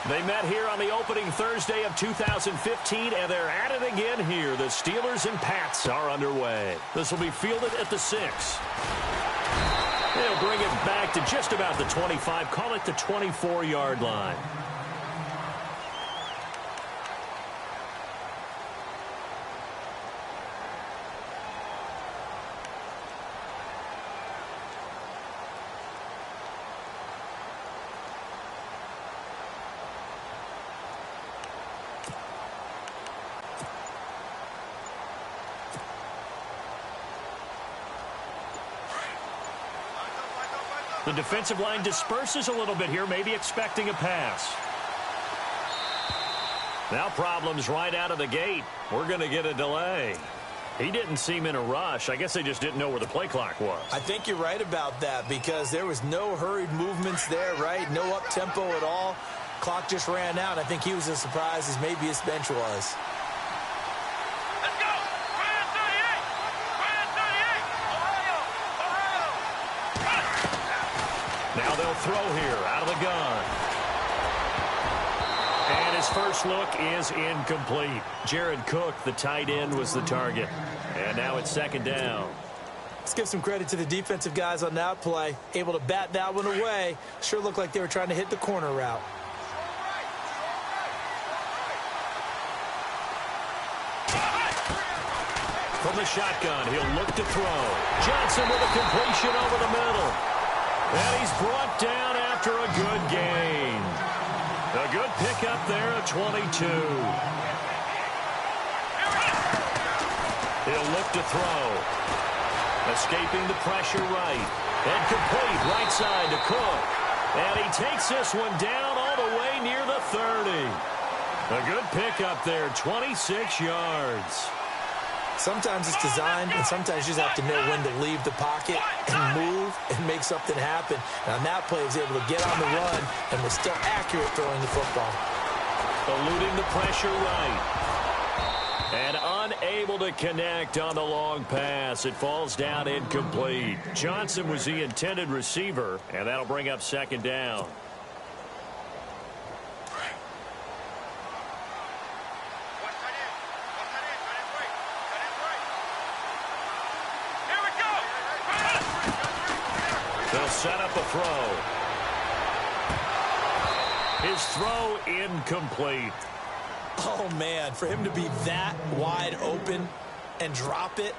They met here on the opening Thursday of 2015, and they're at it again here. The Steelers and Pats are underway. This will be fielded at the 6. They'll bring it back to just about the 25, call it the 24-yard line. The defensive line disperses a little bit here, maybe expecting a pass. Now problems right out of the gate. We're going to get a delay. He didn't seem in a rush. I guess they just didn't know where the play clock was. I think you're right about that because there was no hurried movements there, right? No up-tempo at all. Clock just ran out. I think he was as surprised as maybe his bench was. Now they'll throw here out of the gun. And his first look is incomplete. Jared Cook, the tight end, was the target. And now it's second down. Let's give some credit to the defensive guys on that play. Able to bat that one away. Sure looked like they were trying to hit the corner route. From the shotgun, he'll look to throw. Johnson with a completion over the middle. And he's brought down after a good gain. A good pickup there at 22. He'll look to throw. Escaping the pressure right. And complete right side to Cook. And he takes this one down all the way near the 30. A good pickup there, 26 yards. Sometimes it's designed, and sometimes you just have to know when to leave the pocket and move and make something happen. And on that play, he was able to get on the run and was still accurate throwing the football. Eluding the pressure right. And unable to connect on the long pass. It falls down incomplete. Johnson was the intended receiver, and that'll bring up second down. They'll set up a throw. His throw incomplete. Oh, man, for him to be that wide open and drop it.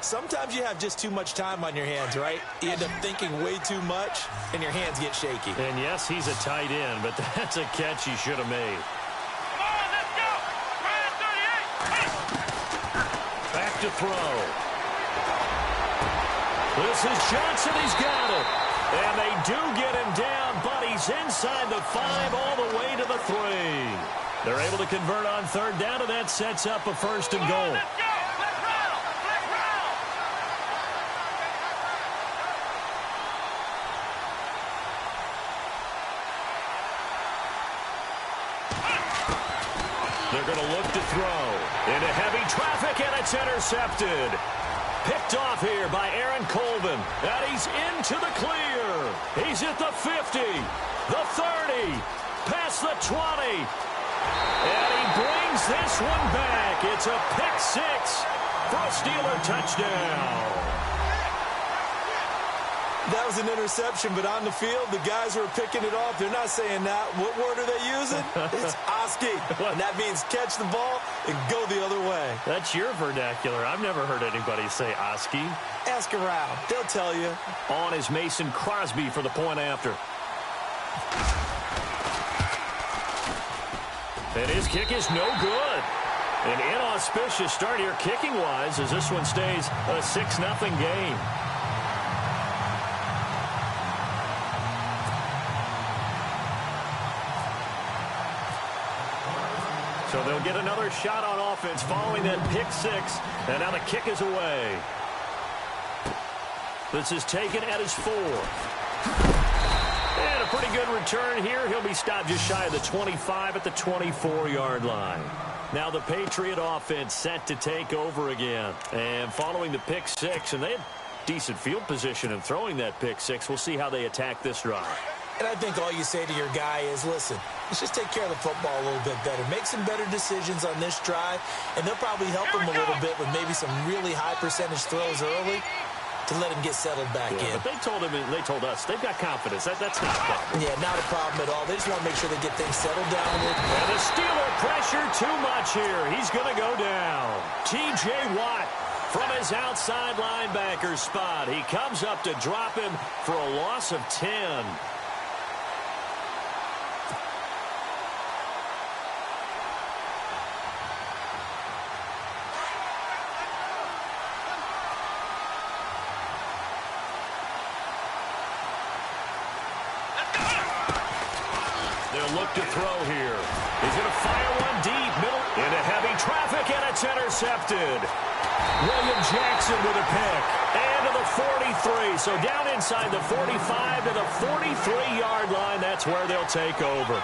Sometimes you have just too much time on your hands, right? You end up thinking way too much, and your hands get shaky. And, yes, he's a tight end, but that's a catch he should have made. Come on, let's go! Ryan, 38! Back to throw. This is Johnson. He's got it. And they do get him down, but he's inside the 5 all the way to the 3. They're able to convert on third down, and that sets up a first and goal. Let's go! Let's round! Let's round! They're going to look to throw. Into heavy traffic, and it's intercepted. Picked off here by Aaron Colvin. And he's into the clear. He's at the 50, the 30, past the 20. And he brings this one back. It's a pick 6 for a Steeler touchdown. That was an interception, but on the field, the guys who are picking it off, they're not saying that. What word are they using? It's Oski. And that means catch the ball and go the other way. That's your vernacular. I've never heard anybody say Oski. Ask around. They'll tell you. On is Mason Crosby for the point after. And his kick is no good. An inauspicious start here kicking-wise as this one stays a 6-0 game. So they'll get another shot on offense following that pick six. And now the kick is away. This is taken at his 4. And a pretty good return here. He'll be stopped just shy of the 25 at the 24-yard line. Now the Patriot offense set to take over again. And following the pick six, and they had decent field position in throwing that pick six. We'll see how they attack this drive. And I think all you say to your guy is, listen, let's just take care of the football a little bit better. Make some better decisions on this drive, and they'll probably help him a little bit with maybe some really high percentage throws early to let him get settled back in. But they told him, and they told us, they've got confidence. That's not a problem. Yeah, not a problem at all. They just want to make sure they get things settled down with. And the Steeler pressure too much here. He's going to go down. T.J. Watt from his outside linebacker spot. He comes up to drop him for a loss of 10. They'll look to throw here. He's going to fire one deep, middle, into heavy traffic, and it's intercepted. William Jackson with a pick. And to the 43. So down inside the 45 to the 43-yard line. That's where they'll take over.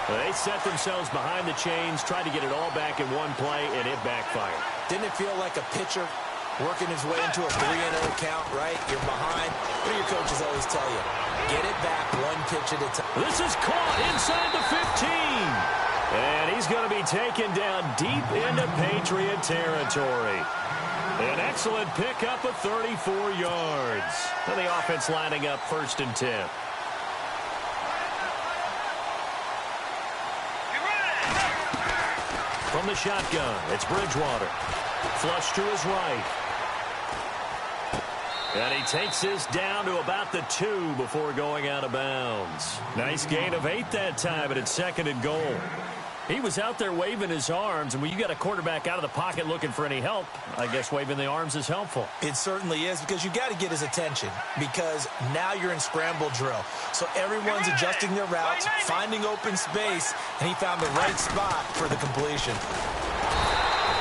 They set themselves behind the chains, tried to get it all back in one play, and it backfired. Didn't it feel like a pitcher working his way into a 3-0 count, right? You're behind. What do your coaches always tell you? Get it back one pitch at a time. This is caught inside the 15. And he's going to be taken down deep into Patriot territory. An excellent pickup of 34 yards. And the offense lining up 1st and 10. From the shotgun, it's Bridgewater. Flush to his right. And he takes this down to about the 2 before going out of bounds. Nice gain of 8 that time, and it's 2nd and goal. He was out there waving his arms, and when you got a quarterback out of the pocket looking for any help, I guess waving the arms is helpful. It certainly is, because you got to get his attention, because now you're in scramble drill. So everyone's adjusting their routes, finding open space, and he found the right spot for the completion.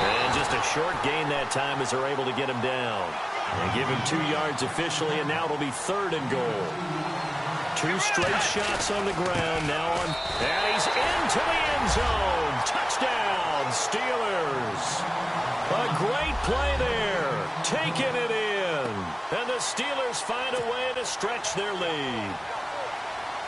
And just a short gain that time as they're able to get him down. And give him 2 yards officially, and now it'll be 3rd and goal. 2 straight shots on the ground now on. And he's into the end zone. Touchdown, Steelers. A great play there. Taking it in. And the Steelers find a way to stretch their lead.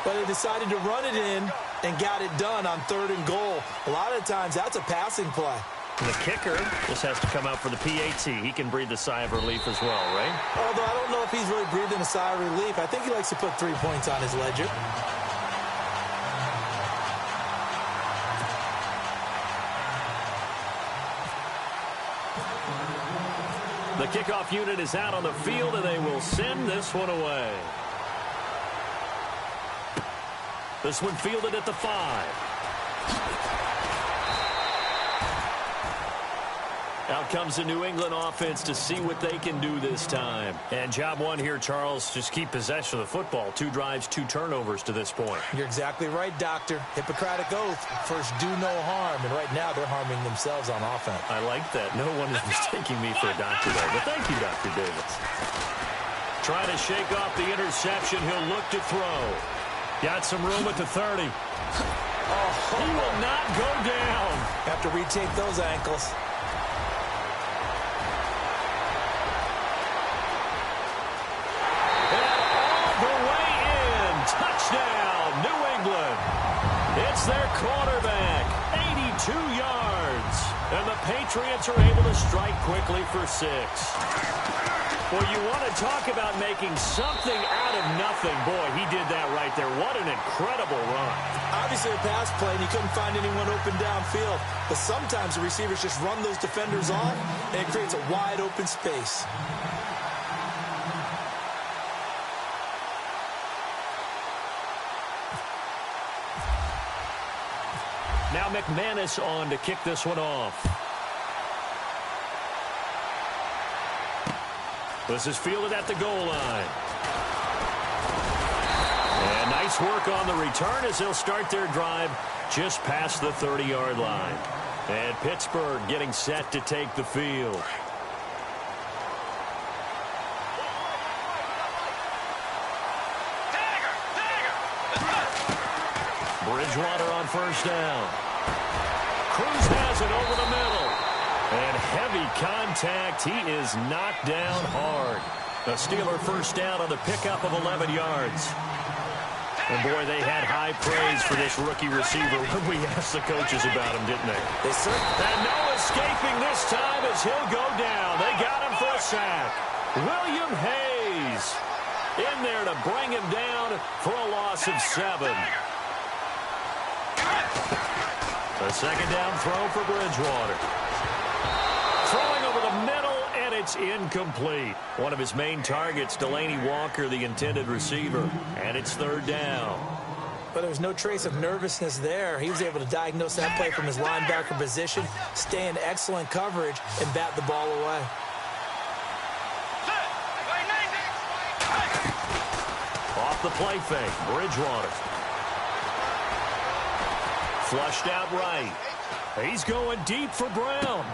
But they decided to run it in and got it done on 3rd and goal. A lot of times that's a passing play. And the kicker just has to come out for the PAT. He can breathe a sigh of relief as well, right? Although I don't know if he's really breathing a sigh of relief. I think he likes to put 3 points on his ledger. The kickoff unit is out on the field, and they will send this one away. This one fielded at the 5. Out comes the New England offense to see what they can do this time. And job one here, Charles, just keep possession of the football. 2 drives, 2 turnovers to this point. You're exactly right, Doctor. Hippocratic oath. First, do no harm. And right now, they're harming themselves on offense. I like that. No one is mistaking me for a doctor, though. But thank you, Dr. Davis. Trying to shake off the interception. He'll look to throw. Got some room at the 30. Oh, he will not go down. Have to retake those ankles. Touchdown, New England. It's their quarterback, 82 yards. And the Patriots are able to strike quickly for 6. Well, you want to talk about making something out of nothing. Boy, he did that right there. What an incredible run. Obviously a pass play, and he couldn't find anyone open downfield. But sometimes the receivers just run those defenders off, and it creates a wide open space. Now McManus on to kick this one off. This is fielded at the goal line. And nice Nice work on the return as they'll start their drive just past the 30-yard line. And Pittsburgh getting set to take the field. Bridgewater on first down. Cruz has it over the middle. And heavy contact. He is knocked down hard. A Steeler first down on the pickup of 11 yards. And, boy, they had high praise for this rookie receiver when we asked the coaches about him, didn't they? They certainly. And no escaping this time as he'll go down. They got him for a sack. William Hayes in there to bring him down for a loss of 7. A second down throw for Bridgewater. Throwing over the middle, and it's incomplete. One of his main targets, Delaney Walker, the intended receiver. And it's third down. But there was no trace of nervousness there. He was able to diagnose that play from his linebacker position, stay in excellent coverage, and bat the ball away. Off the play fake, Bridgewater. Flushed out right. He's going deep for Brown.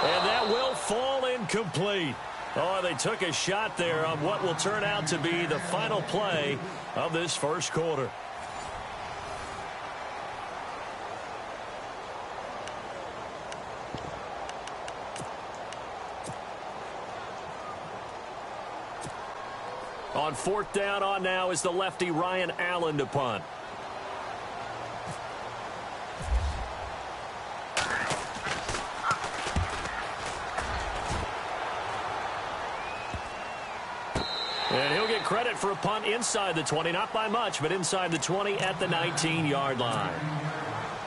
And that will fall incomplete. Oh, they took a shot there on what will turn out to be the final play of this first quarter. On fourth down on now is the lefty Ryan Allen to punt. And he'll get credit for a punt inside the 20, not by much, but inside the 20 at the 19-yard line.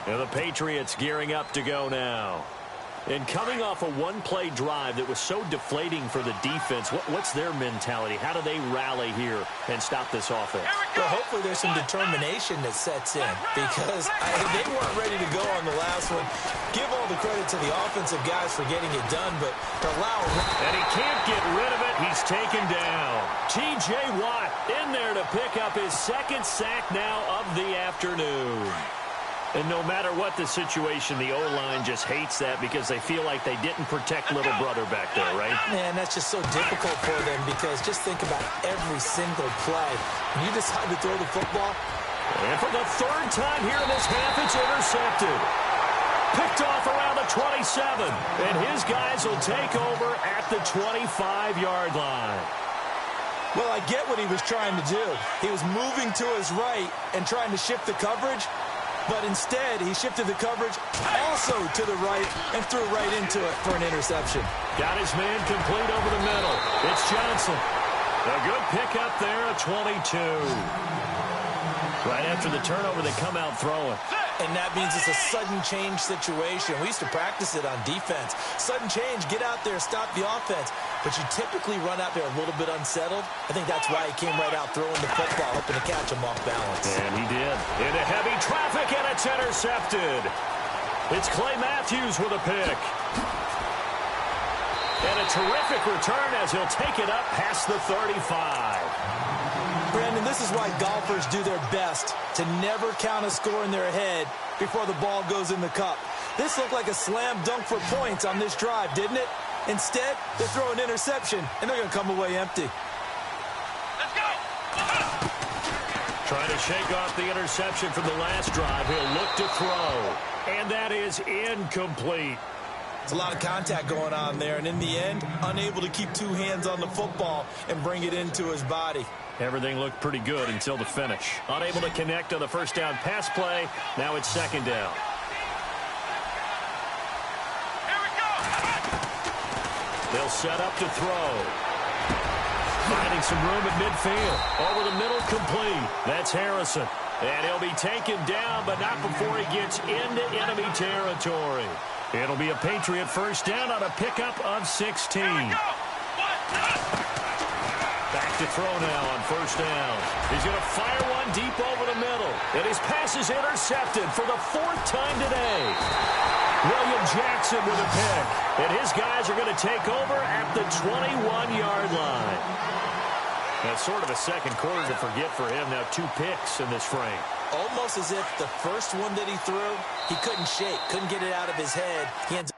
And the Patriots gearing up to go now. And coming off a one-play drive that was so deflating for the defense, what's their mentality? How do they rally here and stop this offense? Well, hopefully there's some determination that sets in because they weren't ready to go on the last one. Give all the credit to the offensive guys for getting it done, but to allow... And he can't get rid of it. He's taken down. T.J. Watt in there to pick up his second sack now of the afternoon. And no matter what the situation, the O-line just hates that because they feel like they didn't protect little brother back there, right? Man, that's just so difficult for them because just think about every single play. When you decide to throw the football. And for the third time here in this half, it's intercepted. Picked off around the 27. And his guys will take over at the 25-yard line. Well, I get what he was trying to do. He was moving to his right and trying to shift the coverage. But instead, he shifted the coverage also to the right and threw right into it for an interception. Got his man complete over the middle. It's Johnson. A good pickup there at 22. Right after the turnover, they come out throwing. And that means it's a sudden change situation. We used to practice it on defense. Sudden change, get out there, stop the offense. But you typically run out there a little bit unsettled. I think that's why he came right out throwing the football, hoping to catch him off balance. And he did. Into heavy traffic, and it's intercepted. It's Clay Matthews with a pick. And a terrific return as he'll take it up past the 35. Brandon, this is why golfers do their best to never count a score in their head before the ball goes in the cup. This looked like a slam dunk for points on this drive, didn't it? Instead, they throw an interception, and they're going to come away empty. Let's go! Trying to shake off the interception from the last drive. He'll look to throw. And that is incomplete. There's a lot of contact going on there, and in the end, unable to keep two hands on the football and bring it into his body. Everything looked pretty good until the finish. Unable to connect on the first down pass play. Now it's second down. Here we go! They'll set up to throw. Finding some room at midfield. Over the middle, complete. That's Harrison. And he'll be taken down, but not before he gets into enemy territory. It'll be a Patriot first down on a pickup of 16. Back to throw now on first down. He's going to fire one deep over the middle. And his pass is intercepted for the fourth time today. William Jackson with a pick. And his guys are going to take over at the 21-yard line. That's sort of a second quarter to forget for him. Now 2 picks in this frame. Almost as if the first one that he threw, he couldn't shake, couldn't get it out of his head. He ends